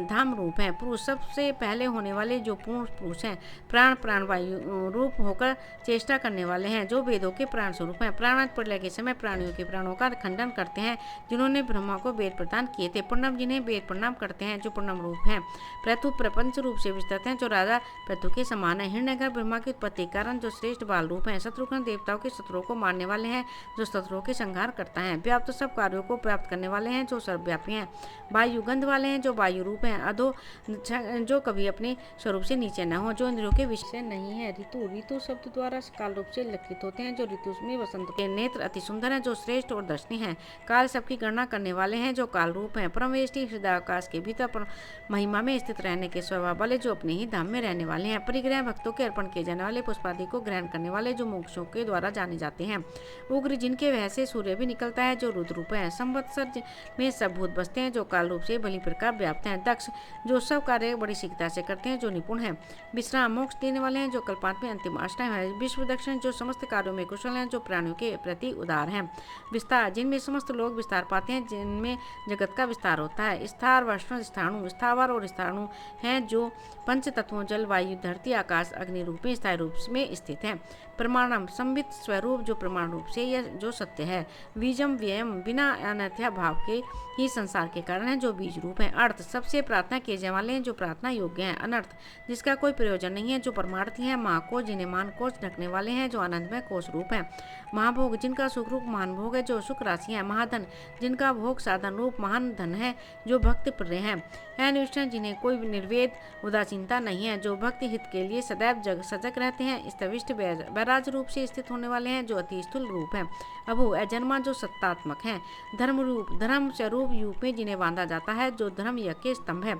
धाम रूप हैं। पुरुष सबसे पहले होने वाले जो पूर्ण पुरुष हैं। प्राण प्राणवायु रूप होकर चेष्टा करने वाले हैं जो वेदों के प्राण स्वरूप हैं। प्राण प्रलय के समय प्राणियों के प्राणों का खंडन करते हैं जिन्होंने ब्रह्मा को वेद प्रदान किए थे। प्रणव जिन्हें वेद प्रणाम करते हैं जो प्रणव रूप हैं। प्रथु प्रपंच रूप से विस्तृत हैं जो राजा प्रथु के समान है। हिरण्यगर ब्रह्मा की उत्पत्ति कारण जो श्रेष्ठ बाल रूप हैं। शत्रुघ्न देवताओं के शत्रुओं को मारने वाले हैं जो शत्रुओं के संहार करता है। व्याप्त तो सब कार्यों को प्राप्त करने वाले हैं जो सर्वव्यापी हैं। वायु गंध वाले हैं जो वायु रूप हैं। अधो जो कभी अपने स्वरूप से नीचे न हो जो इंद्रियों के विषय नहीं है। ऋतु शब्द द्वारा काल रूप से लक्षित होते हैं जो ऋतु में वसंत के नेत्र अति सुंदर हैं जो श्रेष्ठ और दर्शनीय हैं। काल सबकी गणना करने वाले हैं जो काल रूप हैं। परमेष्टि हृदय आकाश के भीतर महिमा में स्थित रहने के स्वभाव वाले जो अपने ही धाम में रहने वाले हैं। परिग्रह भक्तों के अर्पण किए जाने वाले पुष्पादि को ग्रहण करने वाले जो मोक्षों के द्वारा जाने जाते हैं। उग्र जिनके वह से सूर्य भी निकलता है जो रुद्र रूप है। संवत्सर में सब भूत बसते हैं जो काल रूप से भली प्रकार व्याप्त हैं। दक्ष जो सब कार्य बड़ी शीघ्रता से करते हैं जो निपुण है। विश्राम मोक्ष देने वाले हैं जो कल्पांत में अंतिम आश्रय है। विश्व दक्षिण जो समस्त कार्यों में कुशल हैं जो प्राणियों के प्रति उदार हैं। विस्तार जिनमें समस्त लोग विस्तार पाते हैं जिनमें जगत का विस्तार होता है। स्थार वर्ण स्थाणु स्थावर और स्थाणु हैं जो पंच तत्वों जल वायु धरती आकाश अग्नि रूप में स्थायी रूप में स्थित है। प्रमाणम संबित स्वरूप जो प्रमाण रूप से यह जो सत्य है। बीजम व्ययम बिना अनर्थ्या भाव के ही संसार के कारण है जो बीज रूप है। अर्थ सबसे प्रार्थना किए जाने वाले हैं जो प्रार्थना योग्य हैं। अनर्थ जिसका कोई प्रयोजन नहीं है जो परमार्थी है। महाकोश जिन्हें मान कोश ढकने वाले हैं जो आनंदमय कोश रूप है। महाभोग जिनका सुख रूप महान भोग है जो सुख राशि है। महाधन जिनका भोग साधन रूप महान धन है जो भक्त प्रिय है। अनुष्ठान जिन्हें कोई निर्वेद उदासीनता नहीं है जो भक्ति हित के लिए सदैव सजग रहते हैं। स्तविष्ट वैराज रूप से स्थित होने वाले हैं जो अति स्थूल रूप है। अभु अजन्मा जो सत्तात्मक है। धर्म रूप धर्म स्वरूप यूप में जिन्हें बांधा जाता है जो धर्म यज्ञ के स्तंभ है।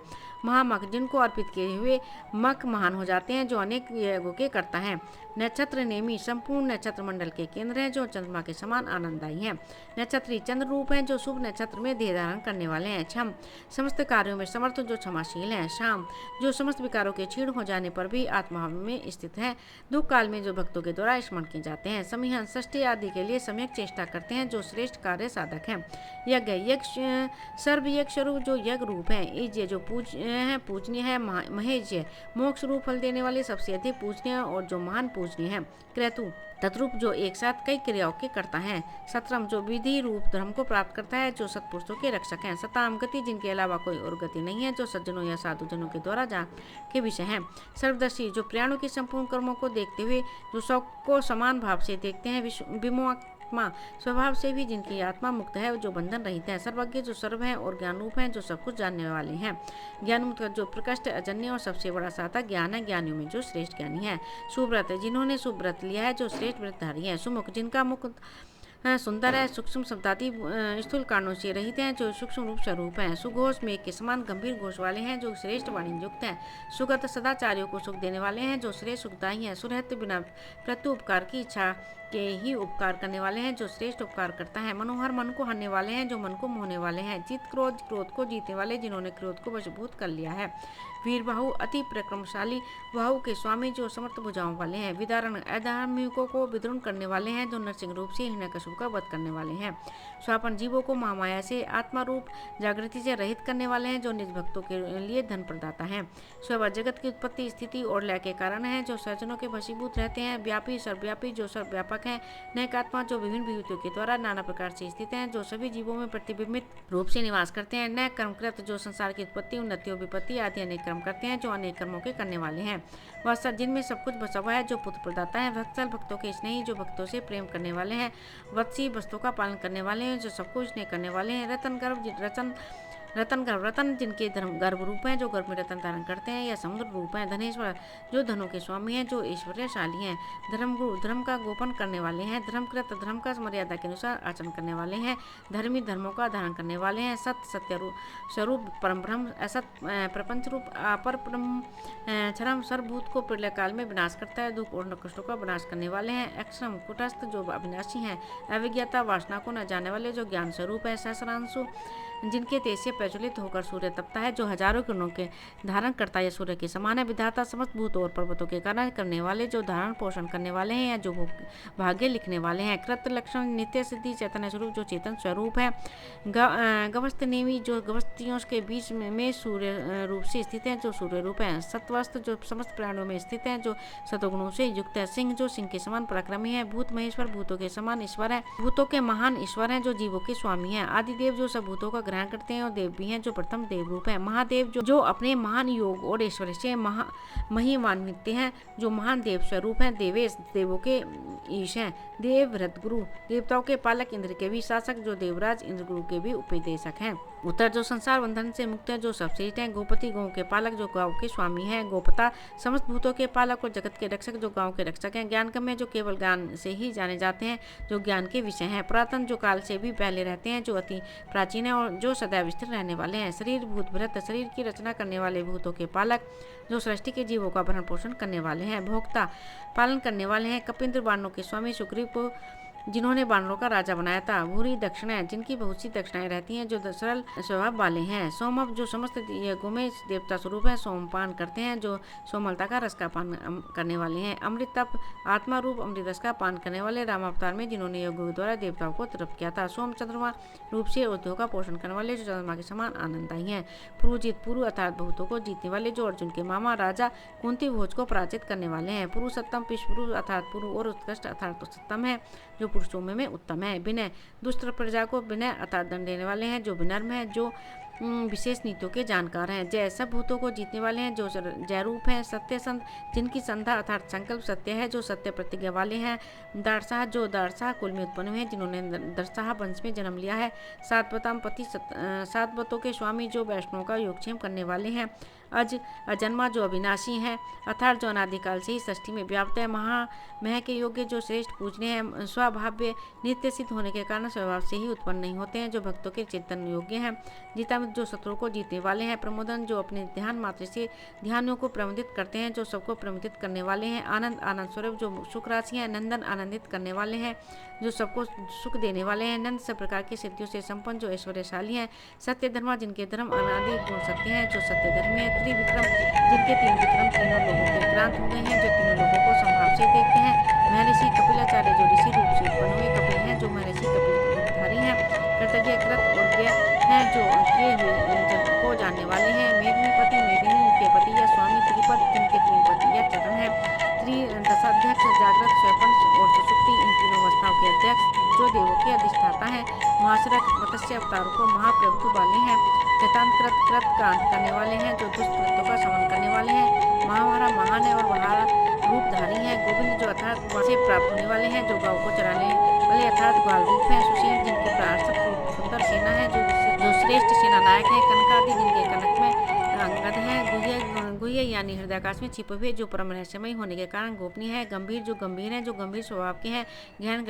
महामख जिनको अर्पित किए हुए मख महान हो जाते हैं जो अनेक यज्ञों के करता है। नक्षत्र नेमी संपूर्ण नक्षत्र मंडल के केंद्र है जो चंद्रमा के समान आनंददायी है। नक्षत्री चंद्र रूप है जो शुभ नक्षत्र में देह धारण करने वाले हैं। क्षम, समस्त कार्यों में समर्थ जो क्षमाशील हैं। शाम, जो समस्त विकारों के क्षीण हो जाने पर भी आत्मा में स्थित है। दुख काल में जो भक्तों के द्वारा स्मरण किए जाते हैं। समीहन, षष्ठी आदि के लिए सम्यक चेष्टा करते हैं, जो श्रेष्ठ कार्य साधक हैं। यज्ञ, सर्व यज्ञ स्वरूप जो यज्ञ रूप है। ईज्य, जो पूजनीय है। महेज्य, मोक्ष रूप फल देने वाले सबसे अधिक पूजनीय और जो महान पूजनीय है। क्रतु, तद्रूप जो एक साथ कई क्रियाओं के करता है। सत्रम, जो विधि रूप धर्म को प्राप्त करता है, जो सत्पुरुषों के रक्षक हैं। सताम, गति, जिनके अलावा कोई और गति नहीं है, जो सज्जनों या साधुजनों के द्वारा जान के विषय हैं। सर्वदर्शी, जो प्राणों के संपूर्ण कर्मों को देखते हुए जो सबको समान भाव से देखते हैं। विमोहात्मा, स्वभाव से भी जिनकी आत्मा मुक्त है, जो बंधन रहित है। सर्वज्ञ, जो सर्व है और ज्ञान रूप है, जो सब कुछ जानने वाले हैं। ज्ञानमुक्त, जो प्रकृष्ट अजन्य और सबसे बड़ा साधक ज्ञान है, ज्ञानियों में जो श्रेष्ठ ज्ञानी है। सुव्रत, जिन्होंने सुव्रत लिया है, जो श्रेष्ठ व्रतधारी है। सुमुख, जिनका मुख सुंदर है, सूक्ष्म शब्दादि स्थूल कारणों से रहित हैं, जो सूक्ष्म रूप स्वरूप हैं। सुघोष, मेघ के समान गंभीर घोष वाले हैं, जो श्रेष्ठ वाणी युक्त हैं। सुगत, सदाचार्यों को सुख देने वाले हैं, जो श्रेष्ठ सुखदायी हैं। सुरहित, बिना प्रत्यु उपकार की इच्छा के ही उपकार करने वाले हैं, जो श्रेष्ठ उपकार करता है। मनोहर, मन को हरने वाले हैं, जो मन को मोहने वाले हैं। जीत, क्रोध, क्रोध को जीतने वाले, जिन्होंने क्रोध को वशीभूत कर लिया है। वीर बाहु, अति प्रक्रमशाली बाहु के स्वामी, जो समर्थ भुजाओं वाले हैं। विदारण, अधार्मिकों को विद्रोह करने वाले हैं, जो नरसिंह रूप से हिरण्यकशिपु का वध करने वाले हैं। स्वापन, जीवों को महामाया से आत्मा रूप जागृति से रहित करने वाले हैं, जो निज भक्तों के लिए धन प्रदाता हैं। स्वयं, जगत की उत्पत्ति स्थिति और लय के कारण है, जो सज्जनों के वशीभूत रहते हैं। व्यापी, सर्वव्यापी, जो सर्वव्यापक है। नैकात्मा, जो विभिन्न विभूतियों के द्वारा नाना प्रकार से स्थित हैं, जो सभी जीवों में प्रतिबिंबित रूप से निवास करते हैं। नैक कर्मकृत, जो संसार की उत्पत्ति, उन्नति और विपत्ति आदि अनेक कर्म करते हैं, जो अनेक कर्मों के करने वाले हैं। वत्सल, जिनमें सब कुछ बसा हुआ है, जो पुत्र प्रदाता है। वत्सल, भक्तों के स्नेही, जो भक्तों से प्रेम करने वाले हैं। वत्सी, वस्तुओं का पालन करने वाले हैं, जो सबको स्नेह करने वाले हैं। रतन गर्भ, रतन जिनके गर्भ रूप हैं, जो गर्भ में रतन धारण करते हैं या समुद्र रूप हैं। धनेश्वर, जो धनों के स्वामी हैं, जो ऐश्वर्यशाली हैं। धर्मगुरु, धर्म का गोपन करने वाले हैं। धर्मकृत, धर्म का मर्यादा के अनुसार आचरण करने वाले हैं। धर्मी, धर्मों का धारण करने वाले हैं। सत्य स्वरूप परम ब्रह्म, असत प्रपंच रूप अपर ब्रह्म क्षरम, सर्वभूत को प्रलय काल में विनाश करता है। दुख और कष्टों का विनाश करने वाले हैं। अक्षरम, कुटस्थ, जो अविनाशी हैं। अविज्ञता, वासना को न जाने वाले, जो ज्ञान स्वरूप है। सहस्रांशु, जिनके तेज से प्रज्वलित होकर सूर्य तपता है, जो हजारों किरणों के धारण करता है, सूर्य के समान है। विधाता, समस्त भूतों और पर्वतों के कारण करने वाले, जो धारण पोषण करने वाले हैं या जो भाग्य लिखने वाले हैं। कृत, लक्षण, नित्य सिद्धि, चैतन्य स्वरूप, जो चेतन स्वरूप है। गवस्थ नेमी, जो गवस्थियों के बीच में सूर्य रूप से स्थित है, जो सूर्य रूप है। सत्वस्त, जो समस्त प्राणियों में स्थित है, जो सतोगुणों से युक्त है। सिंह, जो सिंह के समान पराक्रमी है। भूत महेश्वर, भूतों के समान ईश्वर है, भूतों के महान ईश्वर है, जो जीवों के स्वामी है। आदिदेव, जो सब भूतों का ग्रहण करते हैं और देव भी हैं, जो प्रथम देव रूप है। महादेव, जो अपने महान योग और ऐश्वर्य से महिमान्वित हैं, जो महान देव स्वरूप हैं। देवेश, देवों के ईश हैं। देवव्रत, गुरु, देवताओं के पालक, इंद्र के भी शासक, जो देवराज इंद्र गुरु के भी उपदेशक हैं। उत्तर, जो संसार बंधन से मुक्त है, जो सबश्रेष्ठ हैं। गोपति, गौ के पालक, जो गाँव के स्वामी हैं। गोपता, समस्त भूतों के पालक और जगत के रक्षक, जो गाँव के रक्षक हैं। ज्ञानगम्य, जो केवल ज्ञान से ही जाने जाते हैं, जो ज्ञान के विषय हैं। पुरातन, जो काल से भी पहले रहते हैं, जो अति प्राचीन है और जो सदैव स्थिर रहने वाले हैं। शरीर भूत भृत, शरीर की रचना करने वाले, भूतों के पालक, जो सृष्टि के जीवों का भरण पोषण करने वाले हैं। भोक्ता, पालन करने वाले हैं। कपिंद्र, बाणों के स्वामी, सुग्रीव को जिन्होंने बानरों का राजा बनाया था। भूरी, दक्षिणाएं, जिनकी बहुत सी दक्षिणाएं रहती हैं, जो सरल स्वभाव वाले हैं। सोमव, जो समस्त यज्ञों में देवता स्वरूप है, सोमपान करते हैं, जो सोमलता का रस का पान करने वाले हैं। अमृत, तप, आत्मा रूप अमृत रस का पान करने वाले, रामावतार में जिन्होंने यज्ञों के द्वारा देवताओं को तृप्त किया था। सोम, चंद्रमा रूप से उद्योग का पोषण करने वाले, जो चंद्रमा के समान आनंददायी हैं। पुरुजित, पुरु अर्थात बहुतों को जीतने वाले, जो अर्जुन के मामा राजा कुंती भोज को पराजित करने वाले हैं। पुरुषोत्तम, पुरुष अर्थात पुरु और उत्कृष्ट अर्थात सत्तम है, जो पुरुषों में उत्तम है। विनय, दुष्ट प्रजा को विनय अर्थात दंड देने वाले हैं, जो विनम्र है, जो विशेष नीतियों के जानकार हैं। जय, सब भूतों को जीतने वाले हैं, जो जय रूप है। सत्य संत, जिनकी संधा अर्थात संकल्प सत्य है, जो सत्य प्रतिज्ञा वाले हैं। दारसाह, जो दारसाह कुल में उत्पन्न हुए हैं, जिन्होंने दरसाह वंश में जन्म लिया है। सातवताम पति, सातवतों के स्वामी, जो वैष्णवों का योगक्षेम करने वाले हैं। अज अजन्मा जो अविनाशी है, अर्थात जो अनादिकाल से ही सृष्टि में व्याप्त है। मह के योग्य जो श्रेष्ठ पूजने हैं, स्वभाव्य नित्य सिद्ध होने के कारण स्वभाव से ही उत्पन्न नहीं होते हैं, जो भक्तों के चिंतन योग्य हैं। जीतामृत जो शत्रुओं को जीतने वाले हैं। प्रमोदन जो अपने ध्यान मात्र से ध्यानियों को प्रमोदित करते हैं, जो सबको प्रमोदित करने वाले हैं। आनंद आनंद स्वरूप जो सुख राशि है। नंदन आनंदित करने वाले हैं, जो सबको सुख देने वाले हैं। नंद सब प्रकार की सिद्धियों से संपन्न जो ऐश्वर्यशाली हैं। सत्य धर्मा जिनके धर्म अनादि गुण सत्य हैं, जो सत्य धर्मी है। त्रिविक्रम जिनके तीन विक्रम तीनों लोगों के क्रांत हो गए हैं, जो तीनों लोगों को संभाव से देखते हैं। महर्षि कपिलाचार्य जो ऋषि रूप से उत्पन्न हुए कपिल हैं, जो महर्षि कपिल रूपधारी हैं। कृतज्ञ कृत और ज्ञ हैं, जो किए हुए जन को जानने वाले हैं। मेघनीपति मेघनी के पति या स्वामी। त्रिपद जिनके तीन पति या चरण हैं। दशाध्यक्ष जागृत स्वप्न और सुषुप्ति इन तीनों अवस्थाओं के अध्यक्ष, जो देवों के अधिष्ठाता है। महाशरथ मत्स्य अवतारों को महाप्रभु वाले हैं। कृतांत कृत का अंत करने वाले हैं, जो दुष्कृत्यों का समन करने वाले हैं। महामारा महान है और महारा रूपधारी है। गोविंद जो अर्थात से प्राप्त होने वाले हैं, जो गाँव को चराने वाले अर्थात ग्वाल रूप है। सुशील जिनकी प्रार्थक सुंदर सेना है, जो श्रेष्ठ सेना नायक है। कनकादि जिनके कनक में अंगद है। गुह्य यानी हृदयाकाश में छिपे हुए, जो परम रहस्यमय होने के कारण गोपनीय है। गंभीर जो गंभीर है, जो गंभीर स्वभाव के हैं। ज्ञान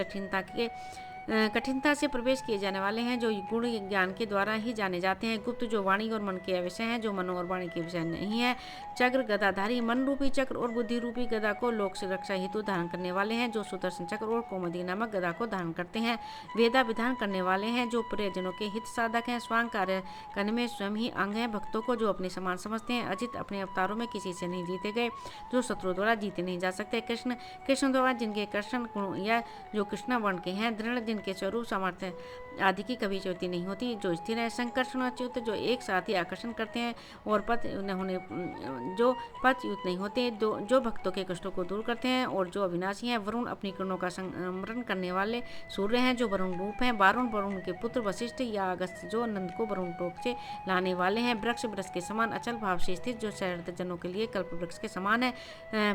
कठिनता से प्रवेश किए जाने वाले हैं, जो गुण ज्ञान के द्वारा ही जाने जाते हैं। गुप्त जो वाणी और मन के विषय हैं, जो मनो और वाणी के विषय नहीं है। चक्र गदाधारी मन रूपी चक्र और बुद्धि रूपी गदा को लोक से रक्षा हेतु धारण करने वाले हैं, जो सुदर्शन चक्र और कोमदी नामक गदा को धारण करते हैं। वेदा विधान करने वाले हैं, जो प्रियजनों के हित साधक हैं। स्वांग कार्य करने में स्वयं ही अंग हैं। भक्तों को जो अपने समान समझते हैं। अजित अपने अवतारों में किसी से नहीं जीते गए, जो शत्रुओं द्वारा जीते नहीं जा सकते। कृष्ण द्वारा जिनके कृष्ण गुण या जो कृष्ण वर्ण के हैं। दृढ़ जिनके स्वरूप सामर्थ्य आदि की कभी च्युति नहीं होती, जो स्थिर है। संकर्षण अच्युत जो एक साथ ही आकर्षण करते हैं और पथ न होने जो पथयुत नहीं होते, जो भक्तों के कष्टों को दूर करते हैं और जो अविनाशी हैं। वरुण अपनी किरणों का संमरण करने वाले सूर्य हैं, जो वरुण रूप हैं। वरुण के पुत्र वशिष्ठ या अगस्त जो नंद को वरुण लोक से लाने वाले हैं। वृक्ष के समान अचल भाव से स्थित, जो सहृदय जनों के लिए कल्प वृक्ष के समान है।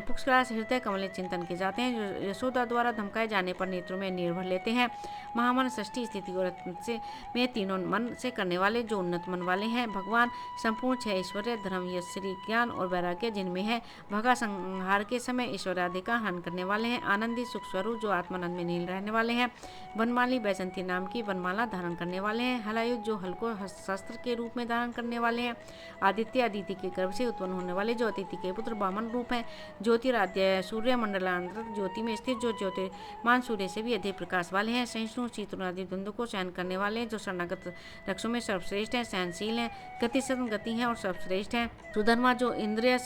पुष्करास हृदय कमल चिंतन के जाते हैं, जो यशोदा द्वारा धमकाए जाने पर नेत्रों में निर्भर लेते हैं। महामन षष्ठी स्थिति और से में तीनों मन से करने वाले, जो उन्नत मन वाले हैं। भगवान संपूर्ण छह ऐश्वर्य धर्म यश श्री ज्ञान और वैराग्य जिनमें है। भगा संहार के समय ऐश्वर्यादि का हनन करने वाले हैं। आनंदी सुख स्वरूप जो आत्मानंद में नील रहने वाले हैं। वनमाली बैजंती नाम की वनमाला धारण करने वाले हैं। हलायुध जो हल को शस्त्र के रूप में धारण करने वाले हैं। आदित्य अदिति के गर्भ से उत्पन्न होने वाले, जो अदिति के पुत्र वामन रूप हैं। ज्योतिराद्य सूर्य मंडलांतर ज्योति में स्थित, जो ज्योतिर्मान सूर्य से भी अधिक प्रकाश वाले हैं। सहिष्णु शीतल आदि द्वंद्व को सहन करने वाले, जो शरणागत रक्षों में सर्वश्रेष्ठ हैं। सहनशील हैं, गति हैं और सर्वश्रेष्ठ हैं। सुधर्मा जो इंद्रिय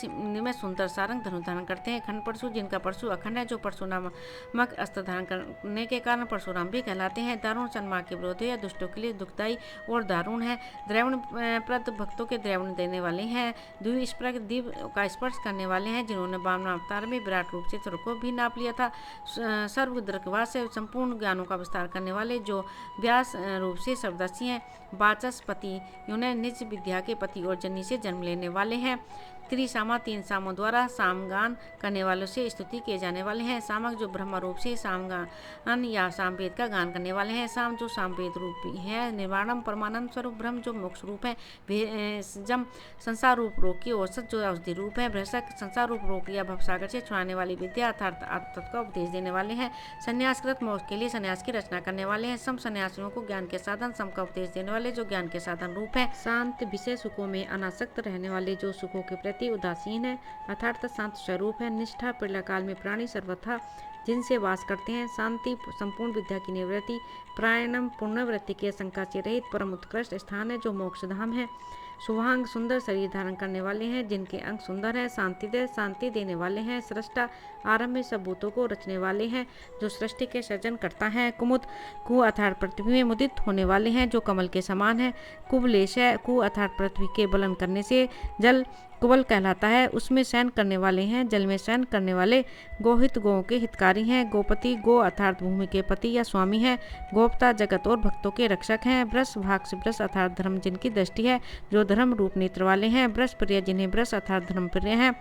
में सुंदर सारंग धनुष धारण करते हैं। खंड परशु जिनका परशु अखंड है, जो परशु नामक अस्त्र धारण करने के कारण परशुराम भी कहलाते हैं। दारुण सन्मा के विरोधी है, दुष्टों के लिए दुखदायी और दारुण है। द्रवण प्रद भक्तों के द्रवण देने वाले हैं। द्वीप का स्पर्श करने वाले हैं, जिन्होंने वामन अवतार में विराट रूप से स्वर्ग को भी नाप लिया था। सर्वदृक्वास से संपूर्ण ज्ञानों का विस्तार करने वाले, जो व्यास रूप से सर्वदर्शी हैं। वाचस्पति उन्हें निज विद्या के पति और जन्नी से जन्म लेने वाले हैं। त्रिसामा तीन सामों द्वारा सामगान करने वालों से स्तुति किए जाने वाले हैं। सामक जो ब्रह्म रूप से सामगान या सामवेद का गान करने वाले हैं। साम जो सामवेद रूप है। निर्वाणम परमानंद स्वरूप ब्रह्म जो मोक्ष रूप है। जम संसार रूप रोग की औसत जो औषधि रूप है। भ्रष्टक संसार रूप रोग या भवसागर से छुड़ाने वाली विद्या अर्थात आत्म का उपदेश देने वाले हैं। संन्यासकृत मोक्ष के लिए संन्यास की रचना करने वाले हैं। सम सन्यासियों को ज्ञान के साधन सम का उपदेश देने वाले, जो ज्ञान के साधन रूप है। शांत विषय सुखों में अनासक्त रहने वाले, जो सुखों के प्रति उदासीन है अर्थात शांत स्वरूप है। निष्ठा प्रलय काल में प्राणी सर्वथा जिनसे वास करते हैं। शांति संपूर्ण विद्या की निवृत्ति। प्रायणम पुण्यवृत्ति की आशंका से रहित परम उत्कृष्ट स्थान है, जो मोक्ष धाम है। शुभांग सुंदर शरीर धारण करने वाले हैं, जिनके अंग सुंदर है। शांति देने वाले हैं। सृष्टा आरंभ में सब भूतों को रचने वाले हैं, जो सृष्टि के सृजन करता है। कुमुद कु अर्थात पृथ्वी में मुदित होने वाले हैं, जो कमल के समान है। कुबलेश कु अर्थात पृथ्वी के बलन करने से जल कुबल कहलाता है, उसमें शयन करने वाले हैं। जल में शयन करने वाले गोहित गौओं के हितकारी हैं। गोपति गो अर्थात भूमि के पति या स्वामी है। गोपता जगत और भक्तों के रक्षक हैं। वृष भाग से वृष अर्थात धर्म जिनकी दृष्टि है, जो धर्म रूप नेत्र वाले हैं। वृष प्रिय जिन्हें वृष अर्थात धर्म प्रिय हैं।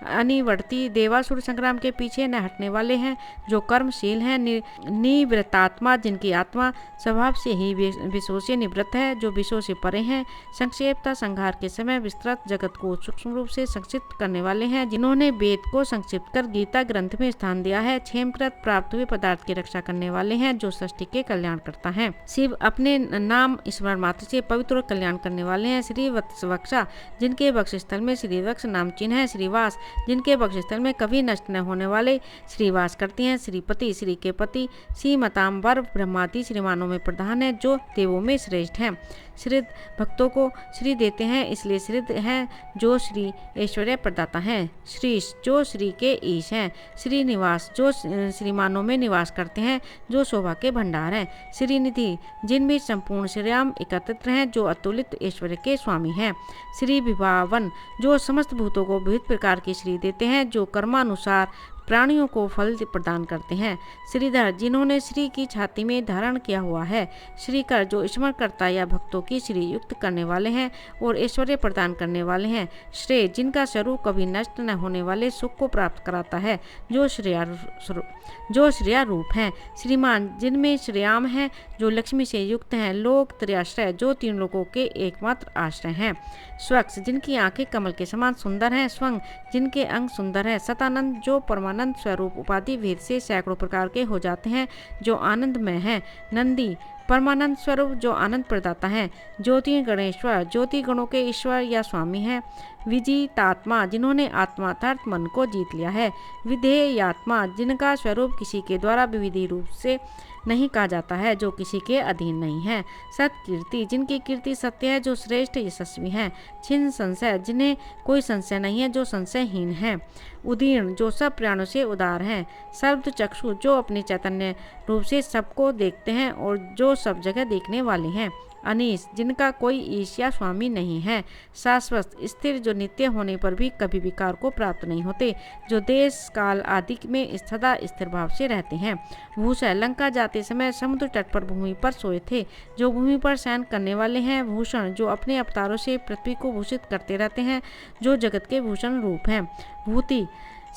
अनिवर्ती देवासुर संग्राम के पीछे न हटने वाले हैं, जो कर्मशील हैं। निवृत्तात्मा जिनकी आत्मा स्वभाव से ही विषयों से निवृत्त है, जो विषयों से परे हैं। संक्षेपता संहार के समय विस्तृत जगत को सूक्ष्म सूक्ष्म रूप से संक्षिप्त करने वाले हैं, जिन्होंने वेद को संक्षिप्त कर गीता ग्रंथ में स्थान दिया है। क्षेमकृत प्राप्त हुए पदार्थ की रक्षा करने वाले हैं, जो सृष्टि के कल्याण करता है। शिव अपने नाम स्मरण मात्र से पवित्र और कल्याण करने वाले हैं। श्री वत्सवक्षा, जिनके वक्षस्थल में श्रीवत्स नाम चिन्ह है। श्रीवास, जिनके वक्षस्थल में कभी नष्ट न होने वाले श्रीवास करती हैं। श्रीपति, श्री के पति, श्रीमतांबर ब्रह्मादि श्रीमानों में प्रधान है, जो देवों में श्रेष्ठ हैं। श्रीद, भक्तों को श्री देते हैं, इसलिए श्रीद हैं, जो श्री ऐश्वर्य प्रदाता हैं। श्रीश, जो श्री के ईश हैं। श्रीनिवास, जो श्रीमानों में निवास करते हैं, जो शोभा के भंडार हैं। श्रीनिधि, जिनमें संपूर्ण श्रीराम एकत्रित हैं, जो अतुलित ऐश्वर्य के स्वामी हैं। श्री विभावन, जो समस्त भूतों को विविध प्रकार की श्री देते हैं, जो कर्मानुसार प्राणियों को फल प्रदान करते हैं। श्रीधर, जिन्होंने श्री की छाती में धारण किया हुआ है। श्रीकर, जो स्मरणकर्ता या भक्तों की श्री युक्त करने वाले हैं और ऐश्वर्य प्रदान करने वाले हैं। श्रेय, जिनका स्वरूप कभी नष्ट न होने वाले सुख को प्राप्त कराता है, जो श्रेया रूप हैं। श्रीमान, जिनमें श्रेयाम है, जो लक्ष्मी से युक्त हैं। लोक त्रयाश्रय, जो तीन लोगों के एकमात्र आश्रय हैं। स्वच्छ, जिनकी आंखें कमल के समान सुंदर हैं। स्वंग, जिनके अंग सुंदर है। सतानंद, जो परमानंद स्वरूप उपाधि भेद से सैकड़ों प्रकार के हो जाते हैं, जो आनंदमय है। नंदी, परमानंद स्वरूप, जो आनंद प्रदाता है। ज्योति गणेश्वर, ज्योति गणों के ईश्वर या स्वामी हैं। विजितात्मा, जिन्होंने आत्मा अर्थात मन को जीत लिया है। विधेयात्मा, जिनका स्वरूप किसी के द्वारा विविधि रूप से नहीं कहा जाता है, जो किसी के अधीन नहीं है। सत्कीर्ति, जिनकी कीर्ति सत्य है, जो श्रेष्ठ यशस्वी हैं। छिन्न संशय, जिन्हें कोई संशय नहीं है, जो संशयहीन है। उदीर्ण, जो सब प्राणों से उदार हैं। सर्व चक्षु, जो अपने चैतन्य रूप से सबको देखते हैं और जो सब जगह देखने वाले हैं। अनीश, जिनका कोई ईश या स्वामी नहीं है। शाश्वत, स्थिर, जो नित्य होने पर भी कभी विकार को प्राप्त नहीं होते, जो देश काल आदि में सदा स्थिर भाव से रहते हैं। भूषण, लंका जाते समय समुद्र तट पर भूमि पर सोए थे, जो भूमि पर शयन करने वाले हैं। भूषण, जो अपने अवतारों से पृथ्वी को भूषित करते रहते हैं, जो जगत के भूषण रूप हैं। भूति,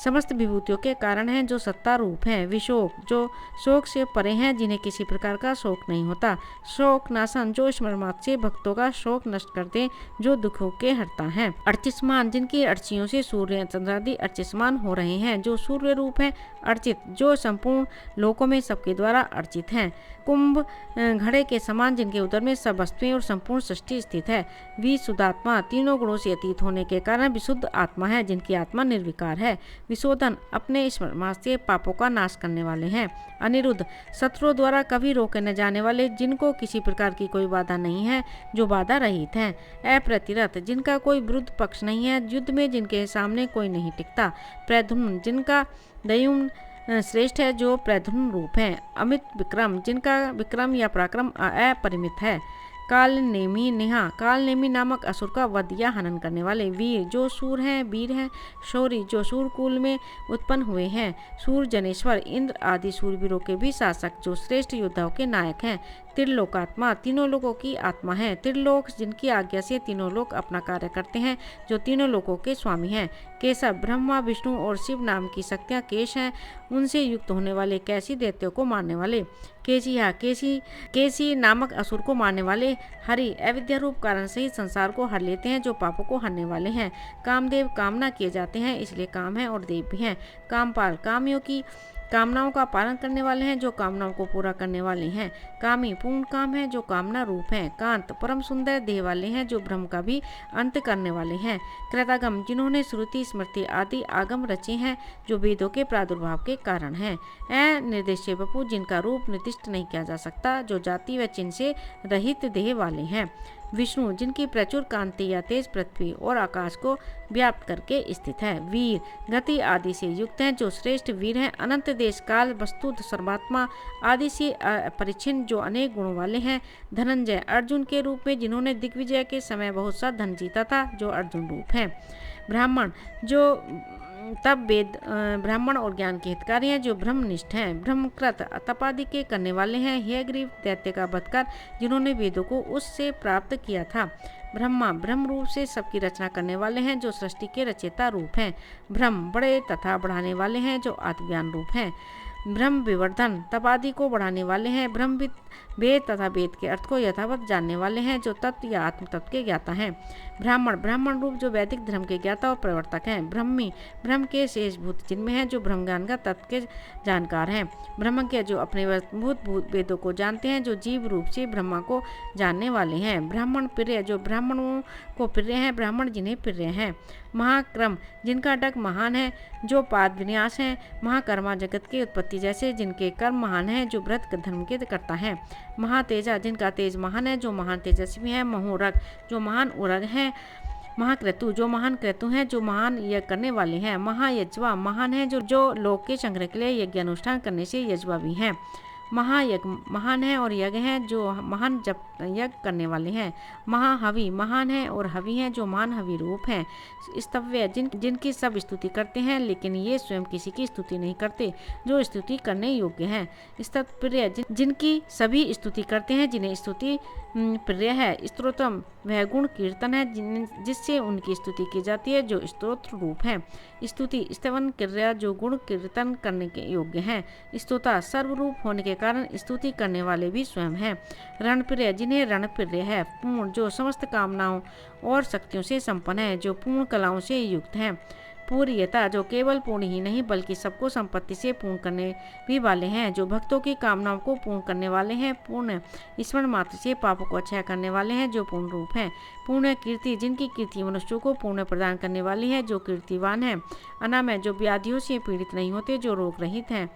समस्त विभूतियों के कारण हैं, जो सत्ता रूप हैं। विशोक, जो शोक से परे हैं, जिन्हें किसी प्रकार का शोक नहीं होता। शोक नाशन, जो स्मरणमात्र से भक्तों का शोक नष्ट कर दे, जो दुखों के हरता है। अर्चिष्मान, जिनकी अर्चियों से सूर्य चंद्रादि अर्चिष्मान हो रहे हैं, जो सूर्य रूप हैं। अर्चित, जो संपूर्ण लोकों में सबके द्वारा अर्चित हैं। कुंभ घड़े के समान, जिनके उदर में सब वस्तुएं और संपूर्ण सृष्टि स्थित है। विशुद्धात्मा, तीनों गुणों से अतीत होने के कारण विशुद्ध आत्मा है, जिनकी आत्मा निर्विकार है। विशोधन, अपने स्मरण से पापों का नाश करने वाले हैं। अनिरुद्ध, शत्रुओं द्वारा कभी रोके न जाने वाले, जिनको किसी प्रकार की कोई बाधा नहीं है, जो बाधा रहित हैं। अप्रतिरत, जिनका कोई विरुद्ध पक्ष नहीं है, युद्ध में जिनके सामने कोई नहीं टिकता। प्रद्युम्न, जिनका दयुम्न श्रेष्ठ है, जो प्रद्युम्न रूप हैं। अमित विक्रम, जिनका विक्रम या पराक्रम अपरिमित है। कालनेमी नेहा, कालनेमी नामक असुर का वध या हनन करने वाले। वीर, जो सूर हैं, वीर हैं। शौरी, जो सूर कुल में उत्पन्न हुए हैं। सूर जनेश्वर, इंद्र आदि सूरवीरों के भी शासक, जो श्रेष्ठ योद्धाओं के नायक हैं। त्रिलोकात्मा, तीनों लोगों की आत्मा है। त्रिलोक, जिनकी आज्ञा से तीनों लोग अपना कार्य करते हैं, जो तीनों लोकों के स्वामी हैं। केशव, ब्रह्मा विष्णु और शिव नाम की शक्तियाँ केश हैं, उनसे युक्त होने वाले कैसी दैत्यों को मारने वाले। केशिया, केसी नामक असुर को मारने वाले। हरि, अविद्या रूप कारण से ही संसार को हर लेते हैं, जो पापों को हरने वाले हैं। कामदेव, कामना किए जाते हैं, इसलिए काम है और देव भी हैं। कामपाल, कामियों की कामनाओं का पालन करने वाले हैं, जो कामनाओं को पूरा करने वाले हैं। कामी, पूर्ण काम है, जो कामना रूप हैं। कांत, परम सुंदर देह वाले हैं, जो ब्रह्म का भी अंत करने वाले हैं। कृतागम, जिन्होंने श्रुति स्मृति आदि आगम रचे हैं, जो वेदों के प्रादुर्भाव के कारण हैं। निर्देश्य वपु, जिनका रूप निर्दिष्ट नहीं किया जा सकता, जो जाति व चिन्ह से रहित देह वाले हैं। विष्णु, जिनकी प्रचुर कांति या तेज पृथ्वी और आकाश को व्याप्त करके स्थित है। वीर, गति आदि से युक्त हैं, जो श्रेष्ठ वीर हैं। अनंत देश काल वस्तु सर्वात्मा आदि से अपरिच्छिन्न, जो अनेक गुणों वाले हैं। धनंजय, अर्जुन के रूप में, जिन्होंने दिग्विजय के समय बहुत सा धन जीता था, जो अर्जुन रूप हैं। ब्राह्मण, जो तब वेद ब्राह्मण और ज्ञान के हितकारी हैं, जो ब्रह्मनिष्ठ हैं। ब्रह्मकृत, तपादि के करने वाले हैं। हयग्रीव, दैत्य का वध कर, जिन्होंने वेदों को उससे प्राप्त किया था। ब्रह्मा, ब्रह्म रूप से सबकी रचना करने वाले हैं, जो सृष्टि के रचयिता रूप हैं। ब्रह्म, बड़े तथा बढ़ाने वाले हैं, जो आत्मज्ञान रूप हैं। ब्रह्म विवर्धन तप आदि को बढ़ाने वाले हैं। ब्रह्मविद वेद तथा वेद के अर्थ को यथावत जानने वाले हैं, जो तत्व या आत्म तत्व के ज्ञाता हैं। ब्राह्मण रूप जो वैदिक धर्म के ज्ञाता और प्रवर्तक हैं। ब्रह्मी ब्रह्म के शेष भूत जिनमें हैं, जो ब्रह्म ज्ञान का तत्व के जानकार हैं। ब्रह्मज्ञ जो अपने भूत वेदों को जानते हैं, जो जीव रूप से ब्रह्मा को जानने वाले हैं। ब्राह्मण प्रिय जो ब्राह्मणों को प्रिय हैं, ब्राह्मण जिन्हें प्रिय हैं। महाक्रम जिनका डग महान है, जो पाद विन्यास हैं। महाकर्मा जगत की उत्पत्ति जैसे जिनके कर्म महान हैं, जो व्रत धर्म के करता है। महातेजा जिनका तेज महान है, जो महान तेजस्वी है। महोरग जो महान उरग है। महाक्रतु जो महान क्रतु हैं, जो महान यज्ञ करने वाले हैं। महायज्वा महान है, जो लोक के संग्रह के लिए यज्ञ अनुष्ठान करने से यज्वा भी हैं। महायज्ञ महान है और यज्ञ हैं, जो महान जप यज्ञ करने वाले हैं। महाहवि महान है और हवि हैं, जो महान हवि रूप हैं। स्तव्य जिनकी सब स्तुति करते हैं, लेकिन ये स्वयं किसी की स्तुति नहीं करते, जो स्तुति करने योग्य हैं। स्तुतप्रिय जिनकी सभी स्तुति करते हैं, जिन्हें स्तुति प्रिय है। स्तोत्रम वह गुण कीर्तन है जिससे उनकी स्तुति की जाती है, जो स्तोत्र रूप है। स्तुति स्तवन क्रिया जो गुण कीर्तन करने के योग्य हैं। स्तोता सर्वरूप होने के कारण स्तुति करने वाले भी स्वयं हैं। रणप्रिय जिन्हें रण प्रिय है। पूर्ण जो समस्त कामनाओं और शक्तियों से संपन्न है, जो पूर्ण कलाओं से युक्त हैं। पूर्यता जो केवल पूर्ण ही नहीं बल्कि सबको संपत्ति से पूर्ण करने भी वाले हैं, जो भक्तों की कामनाओं को पूर्ण करने वाले हैं। पूर्ण स्मरण मात्र से पापों को क्षय करने वाले हैं, जो पूर्ण रूप हैं। पूर्ण कीर्ति जिनकी कीर्ति मनुष्यों को पूर्ण प्रदान करने वाली है, जो कीर्तिवान है। अनामय जो व्याधियों से पीड़ित नहीं होते, जो रोग रहित हैं।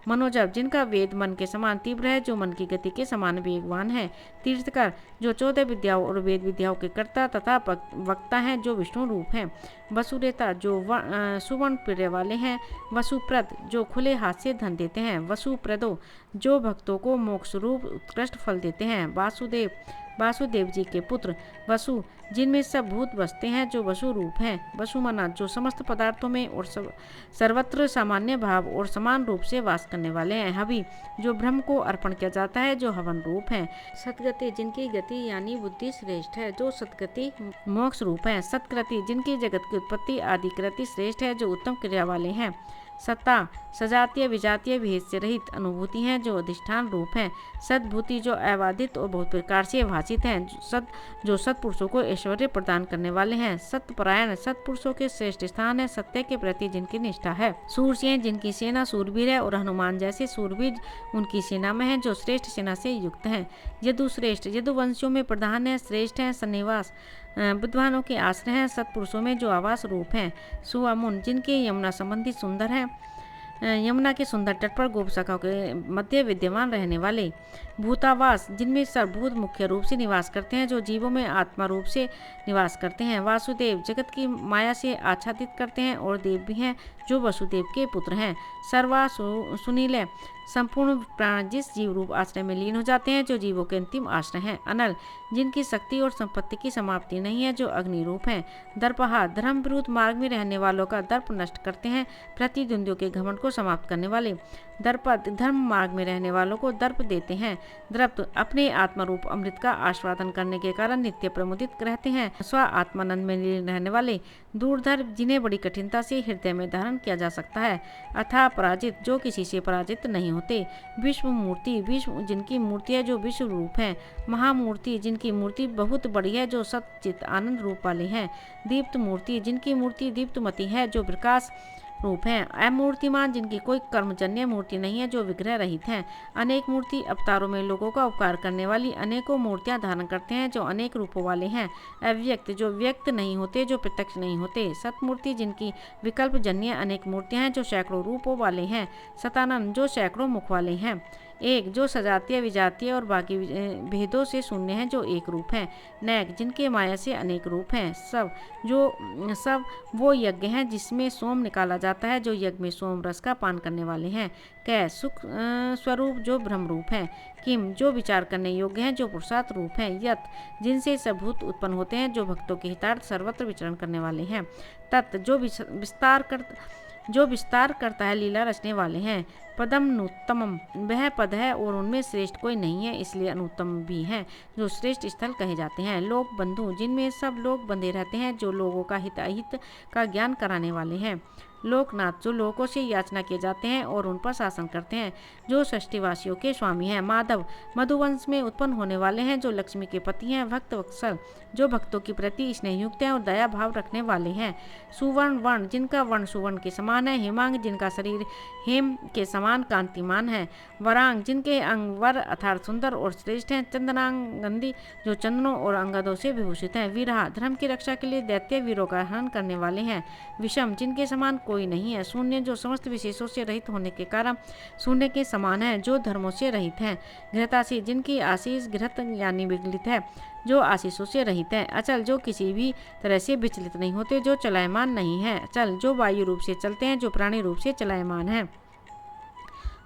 मनोजव जिनका वेद मन के समान तीव्र है, जो मन की गति के समान वेगवान है। तीर्थकर जो 14 विद्याओं और वेद विद्याओं के कर्ता तथा वक्ता हैं, जो विष्णु रूप हैं। वसुरेता जो सुवर्ण प्रिय वाले हैं। वसुप्रद जो खुले हाथ से धन देते हैं। वसुप्रदो जो भक्तों को मोक्ष रूप उत्कृष्ट फल देते हैं। वासुदेव जी के पुत्र। वसु जिनमें सब भूत बसते हैं, जो वसु रूप हैं। वसुमना जो समस्त पदार्थों में और सर्वत्र सामान्य भाव और समान रूप से वास करने वाले हैं। हवि जो ब्रह्म को अर्पण किया जाता है, जो हवन रूप है। सतगति जिनकी गति यानी बुद्धि श्रेष्ठ है, जो सतगति मोक्ष रूप है। सत्कृति जिनकी जगत की उत्पत्ति आदि कृति श्रेष्ठ है, जो उत्तम क्रिया वाले हैं। सत्ता सजातीय विजातीय भेद से रहित अनुभूति हैं, जो अधिष्ठान रूप हैं। सद्भूति जो अबाधित और बहुत प्रकार से भाषित हैं। जो सत्पुरुषों को ऐश्वर्य प्रदान करने वाले हैं। सत्यपरायण सत्पुरुषों के श्रेष्ठ स्थान है, सत्य के प्रति जिनकी निष्ठा है। सूरसेन जिनकी सेना सूरवीर है और हनुमान जैसे सूरवीर उनकी सेना में है, जो श्रेष्ठ सेना से युक्त हैं। यदुश्रेष्ठ यदुवंशियों में प्रधान है, श्रेष्ठ है। सन्निवास विद्वानों के आश्रय हैं, सत्पुरुषों में जो आवास रूप हैं। सुअमुन जिनके यमुना संबंधी सुंदर हैं, यमुना के सुंदर तट पर गोप शाखाओं के मध्य विद्यमान रहने वाले। भूतावास जिनमें सर्वभूत मुख्य रूप से निवास करते हैं, जो जीवों में आत्मा रूप से निवास करते हैं। वासुदेव जगत की माया से आच्छादित करते हैं और देव भी हैं, जो वसुदेव के पुत्र हैं। सर्वा सुनील संपूर्ण प्राण जिस जीव रूप आश्रय में लीन हो जाते हैं, जो जीवों के अंतिम आश्रय हैं। अनल जिनकी शक्ति और संपत्ति की समाप्ति नहीं है, जो अग्नि रूप हैं। दर्पहा धर्म विरुद्ध मार्ग में रहने वालों का दर्प नष्ट करते हैं, प्रतिद्वंदियों के घमंड को समाप्त करने वाले। दर्पद धर्म मार्ग में रहने वालों को दर्प देते हैं। द्रप्त अपने आत्मरूप अमृत का आस्वादन करने के कारण नित्य प्रमुदित रहते हैं। स्व आत्मानंद में लीन रहने वाले। दूरधर जिन्हें बड़ी कठिनता से हृदय में धारण किया जा सकता है। अथा पराजित जो किसी से पराजित नहीं होते। विश्व मूर्ति विश्व जिनकी मूर्ति है, जो विश्व रूप है। महामूर्ति जिनकी मूर्ति बहुत बड़ी है, जो सच्चित आनंद रूप वाले हैं। दीप्त मूर्ति जिनकी मूर्ति दीप्तमती है, जो प्रकाश रूप हैं। अमूर्तिमान जिनकी कोई कर्मजन्य मूर्ति नहीं है, जो विग्रह रहित हैं। अनेक मूर्ति अवतारों में लोगों का उपकार करने वाली अनेकों मूर्तियां धारण करते हैं, जो अनेक रूपों वाले हैं। अव्यक्त जो व्यक्त नहीं होते, जो प्रत्यक्ष नहीं होते। सतमूर्ति जिनकी विकल्प जन्य अनेक मूर्तियां हैं, जो सैकड़ों रूपों वाले हैं। सतानंद जो सैकड़ों मुख वाले हैं। एक जो सजातीय विजातीय और बाकी भेदों से शून्य हैं, जो एक रूप हैं। नैक जिनके माया से अनेक रूप हैं। सब वो यज्ञ हैं जिसमें सोम निकाला जाता है, जो यज्ञ में सोम रस का पान करने वाले हैं। कै सुख स्वरूप जो ब्रह्म रूप हैं। किम जो विचार करने योग्य हैं, जो पुरुषार्थ रूप हैं। यत जिनसे सब भूत उत्पन्न होते हैं, जो भक्तों के हितार्थ सर्वत्र विचरण करने वाले हैं। तत् जो विस्तार करता है, लीला रचने वाले हैं। पदमनुत्तमम, वह पद है और उनमें श्रेष्ठ कोई नहीं है, इसलिए अनुत्तम भी हैं, जो श्रेष्ठ स्थल कहे जाते हैं। लोक बंधु, जिनमें सब लोग बंधे रहते हैं, जो लोगों का हिताहित का ज्ञान कराने वाले हैं। लोकनाथ, जो लोगों से याचना किए जाते हैं और उन पर शासन करते हैं, जो षष्टिवासियों के स्वामी हैं। माधव, मधुवंश में उत्पन्न होने वाले हैं, जो लक्ष्मी के पति हैं। भक्त वत्सल, जो भक्तों की प्रति स्नेहयुक्त हैं और दया भाव रखने वाले हैं। सुवर्ण वर्ण, जिनका वर्ण सुवर्ण के समान है। हेमांग, जिनका शरीर हेम के समान कांतिमान है। वरांग, जिनके अंग वर अर्थात सुंदर और श्रेष्ठ हैं। चंदनांगंदी, जो चंदनों और अंगदों से विभूषित हैं। वीरा, धर्म की रक्षा के लिए दैत्य वीरों का हनन करने वाले हैं। विषम, जिनके समान कोई नहीं है। शून्य, जो समस्त विशेषों से रहित होने के कारण शून्य के समान है, जो धर्मों से रहित है। घृतासी, जिनकी आशीष घृत यानी विगलित है, जो आशीषों से रहित है। अचल, जो किसी भी तरह से विचलित नहीं होते, जो चलायमान नहीं है। चल, जो वायु रूप से चलते हैं, जो प्राणी रूप से चलायमान है।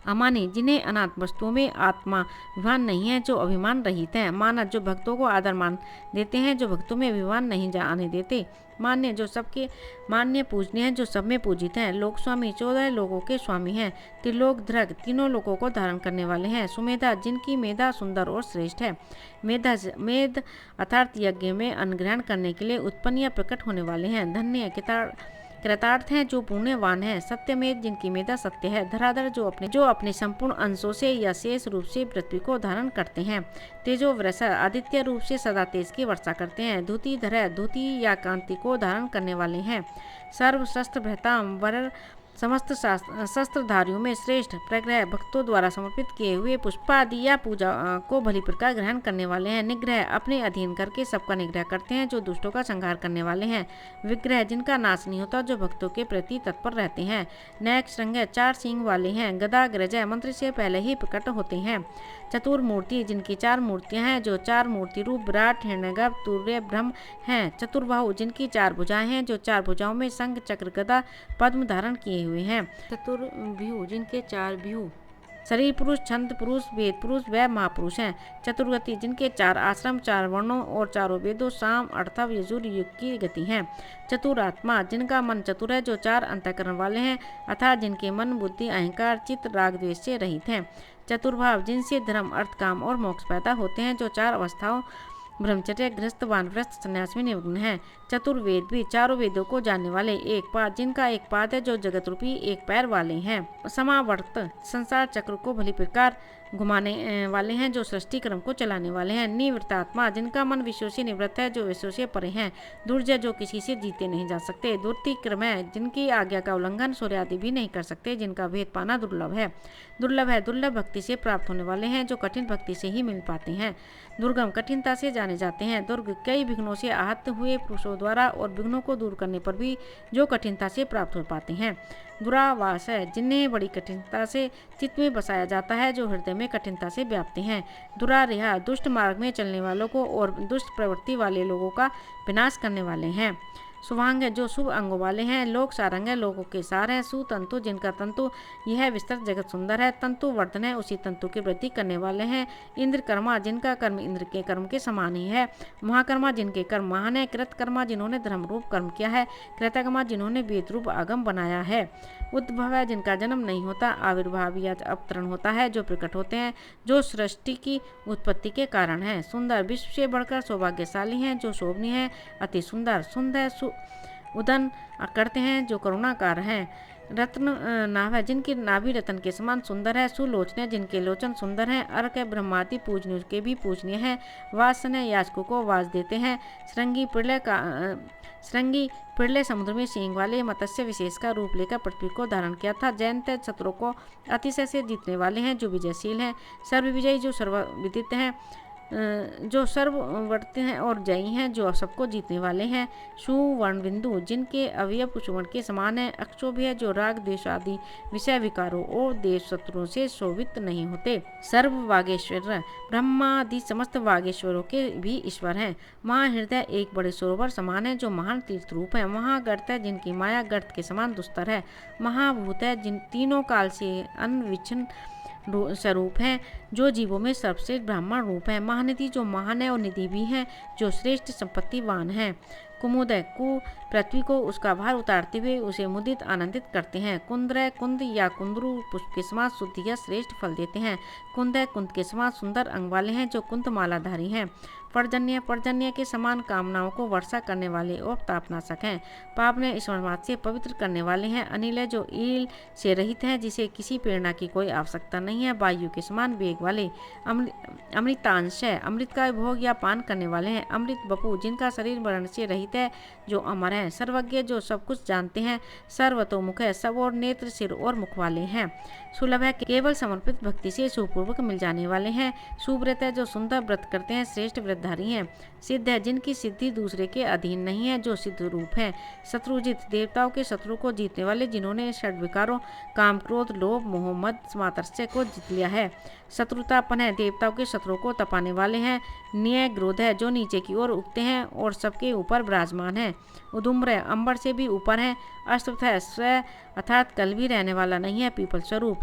अमानी, जिन्हें अनात्म वस्तुओं में आत्माभिमान नहीं है, जो अभिमान रहित हैं। मानद, जो भक्तों को आदर मान देते हैं, जो भक्तों में अभिमान नहीं आने देते। मान्य, जो सबके मान्य पूजनीय हैं, जो सब में पूजित हैं। लोक स्वामी, 14 लोगों के स्वामी हैं। त्रिलोक ध्रग, तीनों लोगों को धारण करने वाले हैं। सुमेधा, जिनकी मेधा सुंदर और श्रेष्ठ है। मेध अर्थात यज्ञ में अन्न ग्रहण करने के लिए उत्पन्न या प्रकट होने वाले हैं। धन्य, कृतार्थ हैं, जो पुण्यवान हैं। सत्यमेध, जिनकी मेधा सत्य है। धराधर, जो अपने संपूर्ण अंशों से या शेष रूप से पृथ्वी को धारण करते हैं। तेजो वृषा, आदित्य रूप से सदा तेज की वर्षा करते हैं। धुति धर, धुति या कांति को धारण करने वाले हैं। सर्व शस्त्र भृताम वर, समस्त शस्त्रधारियों में श्रेष्ठ। प्रग्रह, भक्तों द्वारा समर्पित किए हुए पुष्पादि या पूजा को भली प्रकार ग्रहण करने वाले हैं। निग्रह, अपने अधीन करके सबका निग्रह करते हैं, जो दुष्टों का संहार करने वाले हैं। विग्रह, जिनका नाश नहीं होता, जो भक्तों के प्रति तत्पर रहते हैं। नैक श्रृंग, 4 सींग वाले हैं। गदा ग्रजय, मंत्र से पहले ही प्रकट होते हैं। चतुर्मूर्ति, जिनकी 4 मूर्तियां हैं, जो 4 मूर्ति रूप विराट हिरण्यगर्भ तूर्य ब्रह्म हैं। चतुर्बाहु, जिनकी 4 भुजाएं हैं, जो 4 भुजाओं में शंख चक्र गदा पद्म धारण किए हुए हैं। चतुर्व्यूह, जिनके 4 व्यूह शरीर पुरुष, छंद पुरुष, वेद पुरुष व महापुरुष हैं। चतुर्गति, जिनके 4 आश्रम, 4 वर्णों और 4 वेदों साम अर्थव यजुर युग की गति हैं। चतुरात्मा, जिनका मन चतुर है, जो 4 अंतःकरण वाले हैं, अर्थात जिनके मन बुद्धि अहंकार चित्त राग द्वेष से रहित हैं। चतुर्भाव, जिनसे धर्म अर्थ काम और मोक्ष पैदा होते हैं, जो 4 अवस्थाओं ब्रह्मचर्य गृहस्थ वानप्रस्थ संन्यास में निमग्न है। चतुर्वेद भी, 4 वेदों को जानने वाले। एक पाद, जिनका एक पाद है, जो जगत रूपी एक पैर वाले हैं। समावर्त, संसार चक्र को भली प्रकार घुमाने वाले हैं, जो सृष्टि क्रम को चलाने वाले हैं। निवृत्तात्मा, जिनका मन विषयों से निवृत्त है, जो विषयों से परे हैं। दुर्जय, जो किसी से जीते नहीं जा सकते। दुर्तिक्रमः, जिनकी आज्ञा का उल्लंघन सूर्य आदि भी नहीं कर सकते, जिनका भेद पाना दुर्लभ है। दुर्लभ भक्ति से प्राप्त होने वाले हैं, जो कठिन भक्ति से ही मिल पाते हैं। दुर्गम, कठिनता से जाने जाते हैं। दुर्ग, कई विघ्नों से आहत हुए पुरुषों द्वारा और विघ्नों को दूर करने पर भी जो कठिनता से प्राप्त हो पाते हैं। दुरावास है, जिन्हें बड़ी कठिनता से चित्त में बसाया जाता है, जो हृदय में कठिनता से व्याप्ति हैं। दुरारेहा, दुष्ट मार्ग में चलने वालों को और दुष्ट प्रवृत्ति वाले लोगों का विनाश करने वाले हैं। शुभांग, जो शुभ अंगों वाले हैं। लोक सारंग, लोगों के सार हैं। सुतंतु, जिनका तंतु यह विस्तृत जगत सुंदर है। तंतु वर्धन है, उसी तंतु की वृद्धि करने वाले हैं। इंद्र कर्मा, जिनका कर्म इंद्र के कर्म के समान ही है। महाकर्मा, जिनके कर्म महान है। कृतकर्मा, जिन्होंने धर्म रूप कर्म किया है। कृतकर्मा, जिन्होंने वेद रूप आगम बनाया है। उद्भव है, जिनका जन्म नहीं होता। आविर्भाव या अवतरण होता है, जो प्रकट होते हैं, जो सृष्टि की उत्पत्ति के कारण है। सुंदर, विश्व से बढ़कर सौभाग्यशाली हैं, जो शोभनीय है, अति सुंदर। सुंदर उदन करते हैं, जो करुणाकार हैं। रत्न नाभ है, जिनकी नाभि रत्न के समान सुंदर है। सुलोचन, जिनके लोचन सुंदर हैं। अर्क, ब्रह्मादि पूजनीय के भी पूजनीय है। वासन, याचकों को वास देते हैं। श्रृंगी, प्रलय समुद्र में सींग वाले मत्स्य विशेष का रूप लेकर पृथ्वी को धारण किया था। जयंत, शत्रुओं को अतिशय से जीतने वाले हैं, जो विजयशील हैं। सर्वविजयी, जो सर्वविदित हैं, जो सर्ववर्ती हैं और जयी हैं, जो सबको जीतने वाले हैं। सुवर्ण बिंदु, जिनके अवयव सुवर्ण के समान है। अक्षोभ्य, जो राग द्वेष आदि विषय विकारों और देश शत्रुओं से शोभित नहीं होते। सर्व वागेश्वर, ब्रह्मादि समस्त वागेश्वरों के भी ईश्वर हैं। महाहृदय, एक बड़े सरोवर समान है, जो महान तीर्थ रूप है। महागर्त है, जिनकी माया गर्त के समान दुस्तर है। महाभूत है, जिन तीनों काल से अनविच्छिन्न स्वरूप है, जो जीवों में सर्वश्रेष्ठ ब्राह्मण रूप है। महानिधि, जो महान है और निधि भी है, जो श्रेष्ठ संपत्तिवान है। कुमुदय कु पृथ्वी को उसका भार उतारते हुए उसे मुदित आनंदित करते हैं। कुंद्रय कुंद या कुंदरू पुष्प के समान शुद्ध या श्रेष्ठ फल देते हैं। कुंदय कुंद के समान सुंदर अंग वाले हैं जो कुंद मालाधारी हैं। पर्जन्य पर्जन्य के समान कामनाओं को वर्षा करने वाले और तापनाशक हैं। पावने स्वर्णवाद से पवित्र करने वाले हैं। अनिल जो ईल से रहित है, जिसे किसी प्रेरणा की कोई आवश्यकता नहीं है। वायु के समान वेग वाले अमृतांश है, अमृत का भोग या पान करने वाले हैं। अमृत बपू जिनका शरीर वर्ण से रहित है, जो अमर है। सर्वज्ञ जो सब कुछ जानते हैं। सर्वतोमुख है, सब और नेत्र सिर और मुख वाले हैं। सुलभ है, केवल समर्पित भक्ति से सुपूर्वक मिल जाने वाले हैं। सुव्रत है, जो सुंदर व्रत करते हैं, श्रेष्ठ व्रतधारी हैं। सिद्ध है, जिनकी सिद्धि दूसरे के अधीन नहीं है, जो सिद्ध रूप है। शत्रुजित देवताओं के शत्रु को जीतने वाले, जिन्होंने षड विकारों काम क्रोध लोभ मोह मद मात्सर्य को जीत लिया है। शत्रुतापन है, देवताओं के शत्रुओं को तपाने वाले हैं। न्याय क्रोध है, जो नीचे की ओर उगते हैं और सबके ऊपर विराजमान है। उदुम्र है, अंबर से भी ऊपर है। अश्वत्थ है, स्व अर्थात कल भी रहने वाला नहीं है, पीपल स्वरूप।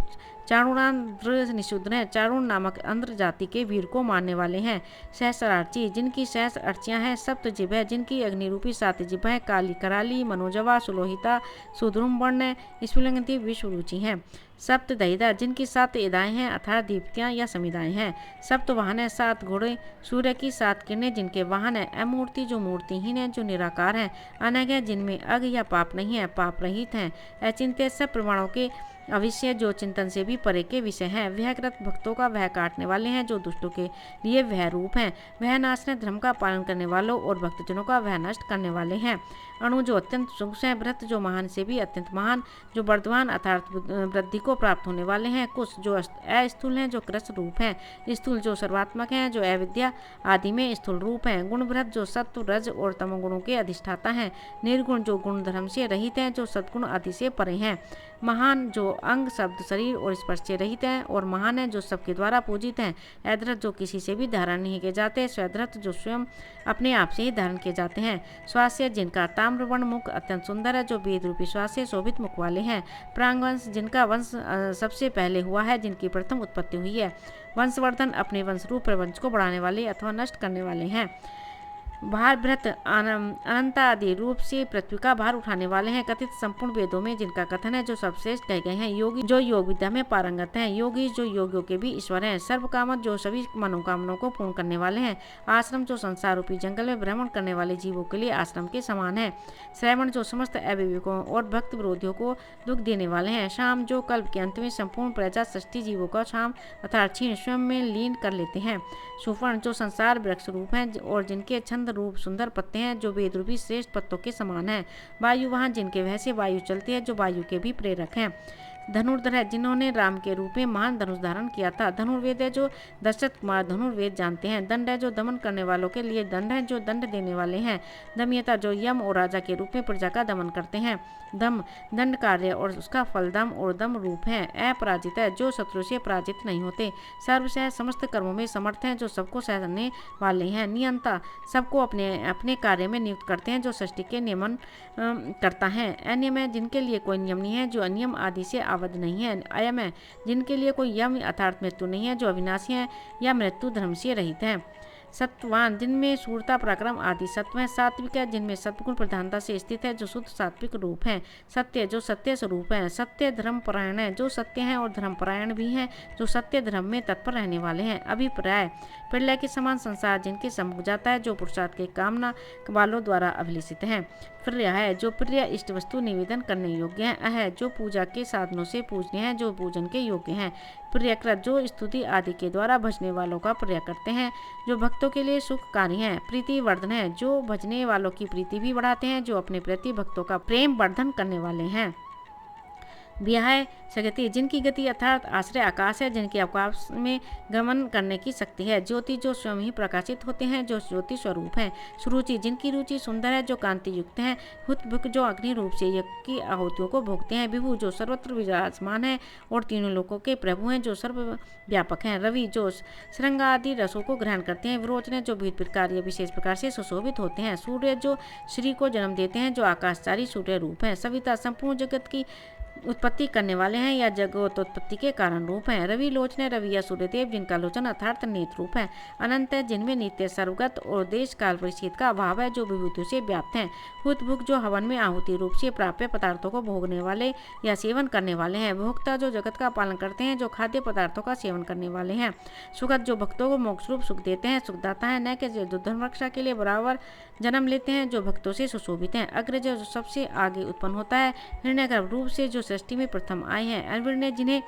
चारुणांध्र निशुद्ध है, चारुण नामक अंध्र जाति के वीर को मारने वाले हैं। सहस्रार्ची जिनकी सहस्र अर्चियां हैं। सप्त जिभ है, जिनकी अग्निरूपी 7 जिभ है। काली कराली मनोजवा सुलोहिता सुध्रुम वर्ण स्फुलिंगति विश्वरुचि हैं। सप्त दहिता जिनकी 7 इदाएं हैं, अर्थात दीप्तियां या समिदाएं हैं। सप्त वाहन है, 7 घोड़े। सूर्य की 7 किरणें जिनके वाहन है। अमूर्ति जो मूर्तिहीन है, जो निराकार है। अनग है, जिनमें अग या पाप नहीं है, पाप रहित हैं। अचिंत्य सब प्रमाणों के अविषय, जो चिंतन से भी परे के विषय हैं। वहकृत भक्तों का वह काटने वाले हैं, जो दुष्टों के लिए वह रूप हैं। वह नाशने धर्म का पालन करने वालों और भक्तजनों का वह नष्ट करने वाले हैं। अणु जो अत्यंत सूक्ष्म है। व्रत जो महान से भी अत्यंत महान, जो वर्धमान अर्थात वृद्धि को प्राप्त होने वाले हैं। कुश जो अस्थूल हैं, जो कृष्ण रूप हैं। स्थूल जो सर्वात्मक हैं, जो अविद्या आदि में स्थूल रूप हैं। गुणभृत जो सत्व रज और तमोगुणों के अधिष्ठाता हैं। निर्गुण जो गुण धर्म से रहित हैं, जो सद्गुण आदि से परे हैं। महान जो अंग शब्द शरीर और स्पर्श से रहित हैं और महान है, जो सबके द्वारा पूजित हैं। अधृत जो किसी से भी धारण नहीं किए जाते। स्वधृत जो स्वयं अपने आप से ही धारण किए जाते हैं। स्वास्य जिनका ताम्रवर्ण मुख अत्यंत सुंदर है, जो वेद रूपी श्वास से शोभित मुख वाले हैं। प्रांगवंश जिनका वंश सबसे पहले हुआ है, जिनकी प्रथम उत्पत्ति हुई है। वंशवर्धन अपने वंश रूप प्रपंच को बढ़ाने वाले अथवा नष्ट करने वाले हैं। भारभृत अनंता आदि रूप से पृथ्वी का भार उठाने वाले हैं। कथित संपूर्ण वेदों में जिनका कथन है, जो सर्वश्रेष्ठ कहे गए हैं। योगी जो योग विद्या में पारंगत हैं। योगी जो योगियों के भी ईश्वर हैं। सर्वकामत जो सभी मनोकामनाओं को पूर्ण करने वाले हैं। आश्रम जो संसार रूपी जंगल में भ्रमण करने वाले जीवों के लिए आश्रम के समान है। श्रवण जो समस्त अविवेकों और भक्त विरोधियों को दुख देने वाले हैं। शाम जो कल्प के अंत में संपूर्ण प्रजा सृष्टि जीवों का शाम अर्थात क्षीण स्वयं में लीन कर लेते हैं। सुवर्ण जो संसार वृक्ष रूप हैं और जिनके छंद रूप सुंदर पत्ते हैं, जो वेद रूपी श्रेष्ठ पत्तों के समान हैं। वायु वाहन जिनके वह से वायु चलती है, जो वायु के भी प्रेरक हैं। धनुर्धर है, जिन्होंने राम के रूप में महान धनुष धारण किया था। धनुर्वेद है, जो दशरथ कुमार धनुर्वेद जानते हैं। दंड है, जो दमन करने वालों के लिए दंड है, जो दंड देने वाले हैं। दमयता जो यम और राजा के रूप में प्रजा का दमन करते हैं। दम दंड कार्य और उसका फल दम और दम रूप है। अपराजित है, जो शत्रु से पराजित नहीं होते। सर्वसह समस्त कर्मों में समर्थ हैं, जो सबको सहने वाले हैं। नियंता सबको अपने अपने कार्य में नियुक्त करते हैं, जो सृष्टि के नियमन करता है। अनियम है, जिनके लिए कोई नियम नहीं है, जो अनियम आदि से आवद्ध नहीं है। अयम है, जिनके लिए कोई यम अर्थात मृत्यु नहीं है, जो अविनाशी है या मृत्यु धर्म से रहित है। सत्वान जिनमें शूरता पराक्रम आदि सत्व है। सात्विक है, जिनमें सत्वगुण प्रधानता से स्थित है, जो शुद्ध सात्विक रूप है। सत्य जो सत्य स्वरूप है। सत्य धर्म परायण है, जो सत्य हैं और धर्म परायण भी हैं, जो सत्य धर्म में तत्पर रहने वाले हैं। अभिप्राय प्रलय के समान संसार जिनके सम्मुख जाता है, जो पुरुषार्थ के कामना वालों द्वारा अभिलषित हैं। प्रिय है, जो प्रिय इष्ट वस्तु निवेदन करने योग्य है। अह जो पूजा के साधनों से पूजनीय है, जो पूजन के योग्य हैं। प्रियकृत जो स्तुति आदि के द्वारा भजने वालों का प्रिय करते हैं, जो भक्तों के लिए सुखकारी हैं। प्रीति वर्धन है, जो भजने वालों की प्रीति भी बढ़ाते हैं, जो अपने प्रति भक्तों का प्रेम वर्धन करने वाले हैं। व्याह सगति जिनकी गति अर्थात आश्रय आकाश है, जिनके आकाश में गमन करने की शक्ति है। ज्योति जो स्वयं ही प्रकाशित होते हैं, जो ज्योति स्वरूप हैं। सुरुचि जिनकी रुचि सुंदर है, जो कांति युक्त है। हुतभुक जो अग्नि रूप से यज्ञ की आहुतियों को भोगते हैं। विभु जो सर्वत्र विराजमान है और तीनों लोकों के प्रभु हैं, जो सर्वव्यापक हैं। रवि जो श्रृंग आदि रसों को ग्रहण करते हैं। विरोचन जो विविध प्रकार या विशेष प्रकार से सुशोभित होते हैं। सूर्य जो श्री को जन्म देते हैं, जो आकाशचारी सूर्य रूप है। सविता संपूर्ण जगत की उत्पत्ति करने वाले हैं या जगतोत्पत्ति के कारण रूप हैं। रवि लोचन रवि या सूर्यदेव जिनका लोचन अर्थात नेत्र रूप है। अनंत है जिनमें नित्य सर्वगत और देश काल परिच्छेद का अभाव है, जो विभूतियों से व्याप्त हैं। हुत भुक जो हवन में आहुति रूप से प्राप्य पदार्थों को भोगने वाले या सेवन करने वाले हैं। भोक्ता जो जगत का पालन करते हैं, जो खाद्य पदार्थों का सेवन करने वाले हैं। सुगत जो भक्तों को मोक्ष रूप सुख देते हैं, सुखदाता है। न कि जो धर्म रक्षा के लिए बराबर जन्म लेते हैं, जो भक्तों से सुशोभित हैं। अग्रज जो सबसे आगे उत्पन्न होता है, हिरण्यगर्भ रूप से जो सृष्टि में प्रथम आए हैं। अविर्ण्य जिन्हें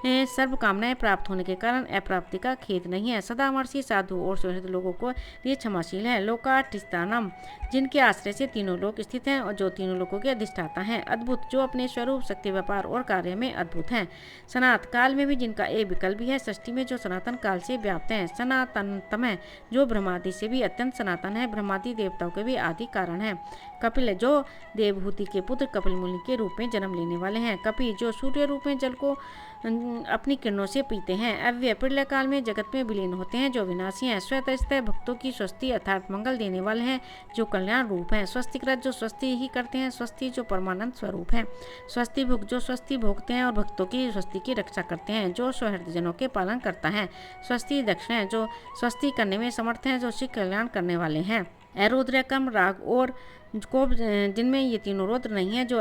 सर्व कामनाएं प्राप्त होने के कारण अप्राप्ति का खेद नहीं है। सदामर्षी साधु और सुहृद लोगों को लिए क्षमाशील है। लोकाधिष्ठानम जिनके आश्रय से तीनों लोक स्थित हैं और जो तीनों लोकों के अधिष्ठाता हैं। अद्भुत जो अपने स्वरूप शक्ति व्यापार और कार्य में अद्भुत हैं। सनात काल में भी जिनका एक विकल्प भी है, सृष्टि में जो सनातन काल से व्याप्त हैं। सनातनतम है जो ब्रह्मादि से भी अत्यंत सनातन है, ब्रह्मादि देवताओं के भी आदि कारण है। कपिल जो देवहूति के पुत्र कपिल मुनि के रूप में जन्म लेने वाले हैं। कपि जो सूर्य रूप में जल को अपनी किरणों से पीते हैं। अव्यय प्रलय काल में जगत में विलीन होते हैं, जो विनाशी हैं। स्वतः भक्तों की स्वस्ति अर्थात मंगल देने वाले हैं, जो कल्याण रूप हैं। स्वस्तिकृत जो स्वस्ति ही करते हैं, स्वस्ति जो परमानंद स्वरूप है। स्वस्ति भुक जो स्वस्ति भोगते हैं और भक्तों की स्वस्ति की रक्षा करते हैं, जो स्वहृदय जनों के पालन करता है। स्वस्ति दक्षिण है जो स्वस्ति करने में समर्थ हैं, जो शीघ्र कल्याण करने वाले हैं। रुद्रकम राग और को जिनमें ये तीनों रुद्र नहीं है, जो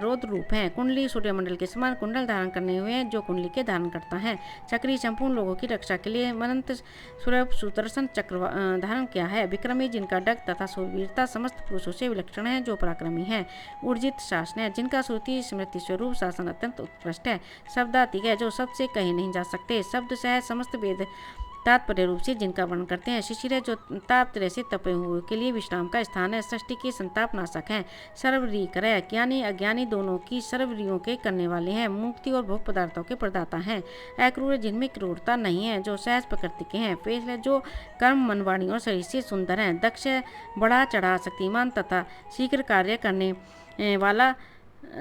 रुद्र रूप हैं। कुंडली सूर्यमंडल के समान कुंडल धारण करने हुए हैं, जो कुंडली के धारण करता है। चक्री संपूर्ण लोगों की रक्षा के लिए अनंत सुदर्शन चक्र धारण किया है। विक्रमी जिनका डग तथा शूरवीरता समस्त पुरुषों से विलक्षण है, जो पराक्रमी है। ऊर्जित शासन है जिनका श्रुति स्मृति स्वरूप शासन अत्यंत उत्कृष्ट है। शब्दातिक है जो शब्द से कहे नहीं जा सकते, शब्द से समस्त वेद तात्पर्य रूप से जिनका वर्णन करते हैं। शिशिर है जो ताप तरह से तपे हुए के लिए विश्राम का स्थान है। सृष्टि के संताप नाशक हैं। सर्वरीकर है ज्ञानी अज्ञानी दोनों की सर्वरियों के करने वाले हैं। मुक्ति और भोग पदार्थों के प्रदाता हैं। अक्रूर जिनमें क्रूरता नहीं है, जो सहज प्रकृति के हैं। पेश है जो कर्म मन वाणी और शरीर से सुंदर हैं। दक्ष बड़ा चढ़ा शक्तिमान तथा शीघ्र कार्य करने वाला,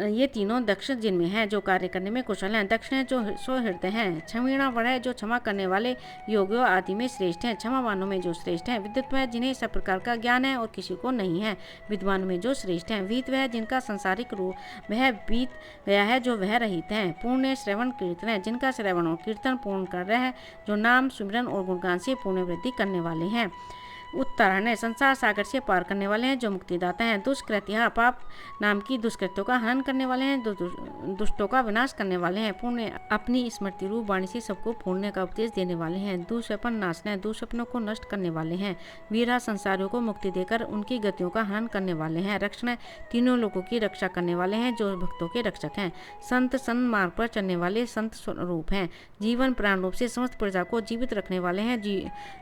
ये तीनों दक्ष जिनमें हैं, जो कार्य करने में कुशल हैं। दक्षिण है जो स्वहृदय हैं। क्षमीणा वह है जो क्षमा करने वाले योगियों आदि में श्रेष्ठ हैं। क्षमावानों में जो श्रेष्ठ हैं। विद्युत वह जिन्हें सब प्रकार का ज्ञान है और किसी को नहीं है, विद्वान में जो श्रेष्ठ हैं। वीत वह जिनका संसारिक रूप वह बीत गया है, जो वह रहित हैं। पूर्ण श्रवण कीर्तन है जिनका श्रवण और कीर्तन पूर्ण कर रहे हैं, जो नाम सुमिरन और गुणगान से पूर्ण वृद्धि करने वाले हैं। उत्तरायण है संसार सागर से पार करने वाले हैं, जो मुक्तिदाता हैं। दुष्कृत्य पाप नाम की दुष्कृत्यों का हनन करने वाले हैं, दुष्टों का विनाश करने वाले हैं। पुण्य अपनी स्मृति रूप वाणी से सबको पुण्य का उपदेश देने वाले हैं। दुष्वपन नाशना दुष्वपनों को नष्ट करने वाले हैं। वीरा संसारियों को मुक्ति देकर उनकी गतियों का हनन करने वाले हैं। रक्षण तीनों लोगों की रक्षा करने वाले हैं, जो भक्तों के रक्षक हैं। संत मार्ग पर चलने वाले संत स्वरूप हैं। जीवन प्राण रूप से समस्त प्रजा को जीवित रखने वाले हैं,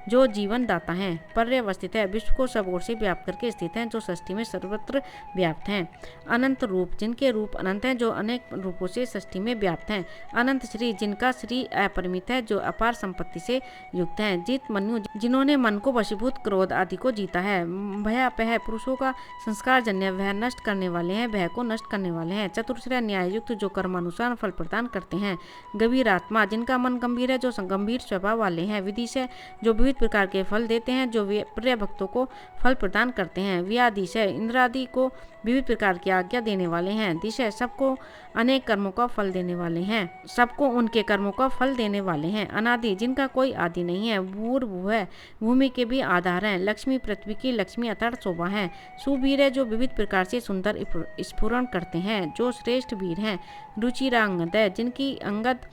जो जीवन दाता हैं। पर्यवस्थित है विश्व को सब ओर से व्याप्त करके स्थित हैं, जो सृष्टि में सर्वत्र व्याप्त हैं। अनंत रूप जिनके रूप अनंत हैं, जो अनेक रूपों से सृष्टि में व्याप्त हैं। अनंत श्री जिनका श्री अपरिमित है, जो अपार संपत्ति से युक्त हैं। जीत मनु जिन्होंने मन को वशीभूत क्रोध आदि को जीता है। भयापह पुरुषों का संस्कार जन्य वह नष्ट करने वाले हैं, भय को नष्ट करने वाले हैं। चतुर्श्रय न्याय युक्त जो कर्मानुसार फल प्रदान करते हैं। गंभीर आत्मा जिनका मन गंभीर है, जो गंभीर स्वभाव वाले हैं। विधि से जो विविध प्रकार के फल देते हैं, जो प्रिय भक्तों को फल प्रदान करते हैं। व्याधीश इंद्रादि को विविध प्रकार की आज्ञा देने वाले हैं। दिशा सबको अनेक कर्मों का फल देने वाले हैं, सबको उनके कर्मों का फल देने वाले हैं। अनादि जिनका कोई आदि नहीं है। भूर्भुव है भूमि के भी आधार हैं। लक्ष्मी पृथ्वी की लक्ष्मी अर्थात शोभा है। सुवीर है जो विविध प्रकार से सुंदर स्फुरण करते हैं, जो श्रेष्ठ वीर हैं। रुचिरांगद है जिनकी अंगद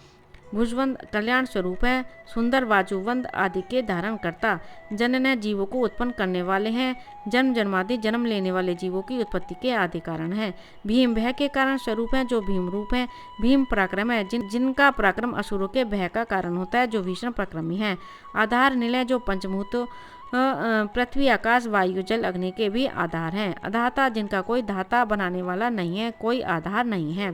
भुजवंद कल्याण स्वरूप है। सुंदर बाजूवंद आदि के धारण करता। जनन जीवों को उत्पन्न करने वाले हैं। जन्म जन्मादि जन्म लेने वाले जीवों की उत्पत्ति के आदि कारण है। भीम भय के कारण स्वरूप है, जो भीम रूप है। भीम पराक्रम है जिनका पराक्रम असुरों के भय का कारण होता है, जो भीषण पराक्रमी है। आधार निलय जो पंचभूतों पृथ्वी आकाश वायु जल अग्नि के भी आधार हैं। अधाता जिनका कोई धाता बनाने वाला नहीं है, कोई आधार नहीं है।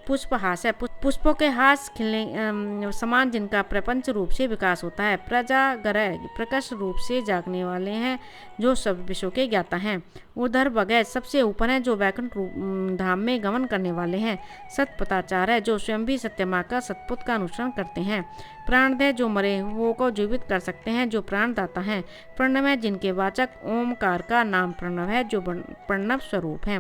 पुष्पहास है पुष्पों के हास खिलने समान जिनका प्रपंच रूप से विकास होता है। प्रजागर प्रकश रूप से जागने वाले हैं, जो सब विश्व के ज्ञाता हैं। उधर बगैर सबसे ऊपर है, जो वैकुंठ धाम में गमन करने वाले हैं। सतपताचार है जो स्वयं भी सत्यमा का सतपुत का अनुसरण करते हैं। प्राणदय जो मरे हुओं को जीवित कर सकते हैं, जो प्राणदाता हैं। प्रणव है जिनके वाचक ओमकार का नाम प्रणव है, जो प्रणव स्वरूप है।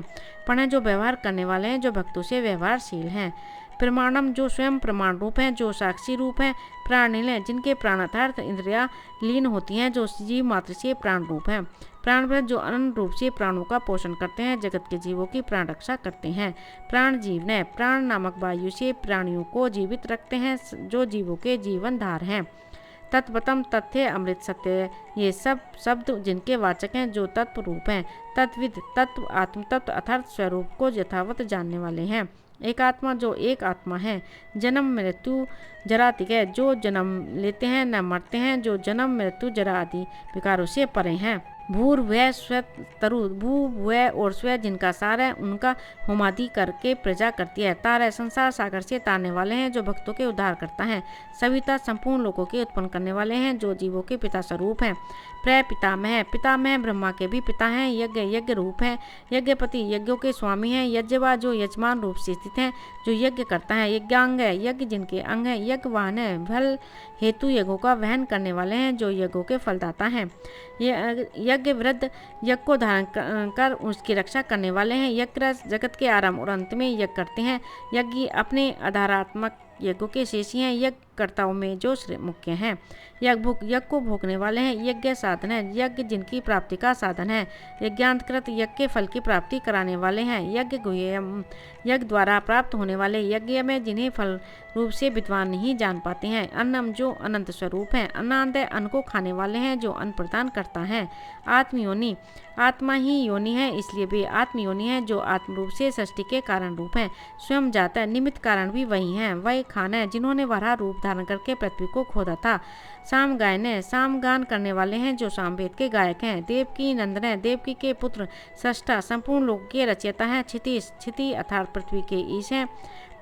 पण है जो व्यवहार करने वाले हैं, जो भक्तों से व्यवहारशील हैं। प्रमाणम जो स्वयं प्रमाण रूप हैं, जो साक्षी रूप हैं। प्राणिल है जिनके प्राणार्थ इंद्रिया लीन होती हैं, जो जीव मात्र से प्राण रूप हैं। प्राणव्रत जो अनंत रूप से प्राणों का पोषण करते हैं, जगत के जीवों की प्राण रक्षा करते हैं। प्राण जीव ने प्राण नामक वायु से प्राणियों को जीवित रखते हैं, जो जीवों के जीवन धार हैं। तत्वतम, तथ्य, अमृत, सत्य, ये सब शब्द जिनके वाचक हैं, जो तत्व रूप हैं। तत्विद, तत्व, आत्म तत्व अर्थात स्वरूप को यथावत जानने वाले हैं। एक आत्मा जो एक आत्मा है। जन्म मृत्यु जराति है, जो जन्म लेते हैं न मरते हैं, जो जन्म मृत्यु जरा आदि विकारों से परे हैं। भूर्भुवः स्व तरु, भू भुवः और स्व जिनका सार है, उनका होमादि करके प्रजा करती है। तार है संसार सागर से तारने वाले हैं, जो भक्तों के उद्धार करता है। सविता संपूर्ण लोगों के उत्पन्न करने वाले हैं, जो जीवों के पिता स्वरूप हैं। प्रपितामह, पितामह ब्रह्मा के भी पिता हैं। यज्ञ, यज्ञ रूप है। यज्ञपति, यज्ञों के स्वामी हैं। यज्ञवा जो यजमान रूप से स्थित हैं, जो यज्ञ करता है। यज्ञांग है, यज्ञ जिनके अंग हैं। यज्ञवाहन है, फल हेतु यज्ञों का वहन करने वाले हैं, जो यज्ञों के फलदाता हैं। यज्ञ वृद्ध, यज्ञ को धारण कर उसकी रक्षा करने वाले हैं। यज्ञ जगत के आरंभ और अंत में यज्ञ करते हैं। यज्ञ अपने आधारात्मक यज्ञों के शेषी हैं, यज्ञकर्ताओं में जो मुख्य हैं। यज्ञ को भोगने वाले हैं। यज्ञ साधन है, यज्ञ जिनकी प्राप्ति का साधन है। यज्ञांतकृत, यज्ञ के फल की प्राप्ति कराने वाले हैं। यज्ञ गुह्यम, यज्ञ द्वारा प्राप्त होने वाले। यज्ञ में जिन्हें फल रूप से विद्वान नहीं जान पाते हैं। अन्नम जो अनंत स्वरूप हैं। अन्नांत अन्न को खाने वाले हैं, जो अन्न प्रदान करता है। आत्मयोनि, आत्मा ही योनि है, इसलिए वे आत्मयोनि है, जो आत्म रूप से सृष्टि के कारण रूप है। स्वयं जाता है, निमित्त कारण भी वही है। वही खान है जिन्होंने वराह रूप धारण करके पृथ्वी को खोदा था। साम गायन है, साम गान करने वाले हैं, जो सामवेद के गायक हैं। देवकी नंदन है, देवकी के पुत्र सृष्टा संपूर्ण लोक के रचयिता हैं। क्षिति, क्षिति अर्थात पृथ्वी के ईश हैं।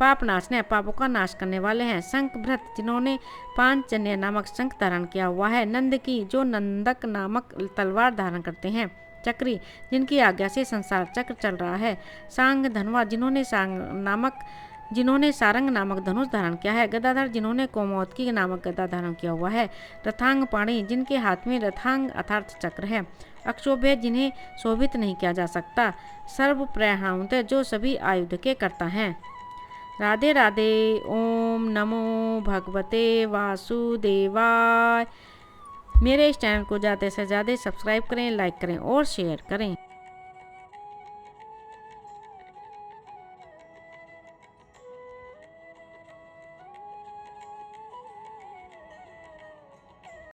पाप नाशन है, पापों का नाश करने वाले हैं। शंख भ्रत जिन्होंने पांचजन्य नामक शंख धारण किया हुआ है। नंद की जो नंदक नामक तलवार धारण करते हैं। चक्री जिनकी आज्ञा से संसार चक्र चल रहा है। सांग धनवा जिन्होंने सारंग नामक धनुष धारण किया है। गदाधर जिन्होंने कोमोदकी नामक गदा धारण किया हुआ है। रथांग पाणी जिनके हाथ में रथांग अर्थात चक्र है। अक्षोभ्य जिन्हें शोभित नहीं किया जा सकता। सर्व प्रयाणांत जो सभी आयुध के करता हैं। राधे राधे। ओम नमो भगवते वासुदेवाय। मेरे इस चैनल को ज़्यादा से ज़्यादा सब्सक्राइब करें, लाइक करें और शेयर करें।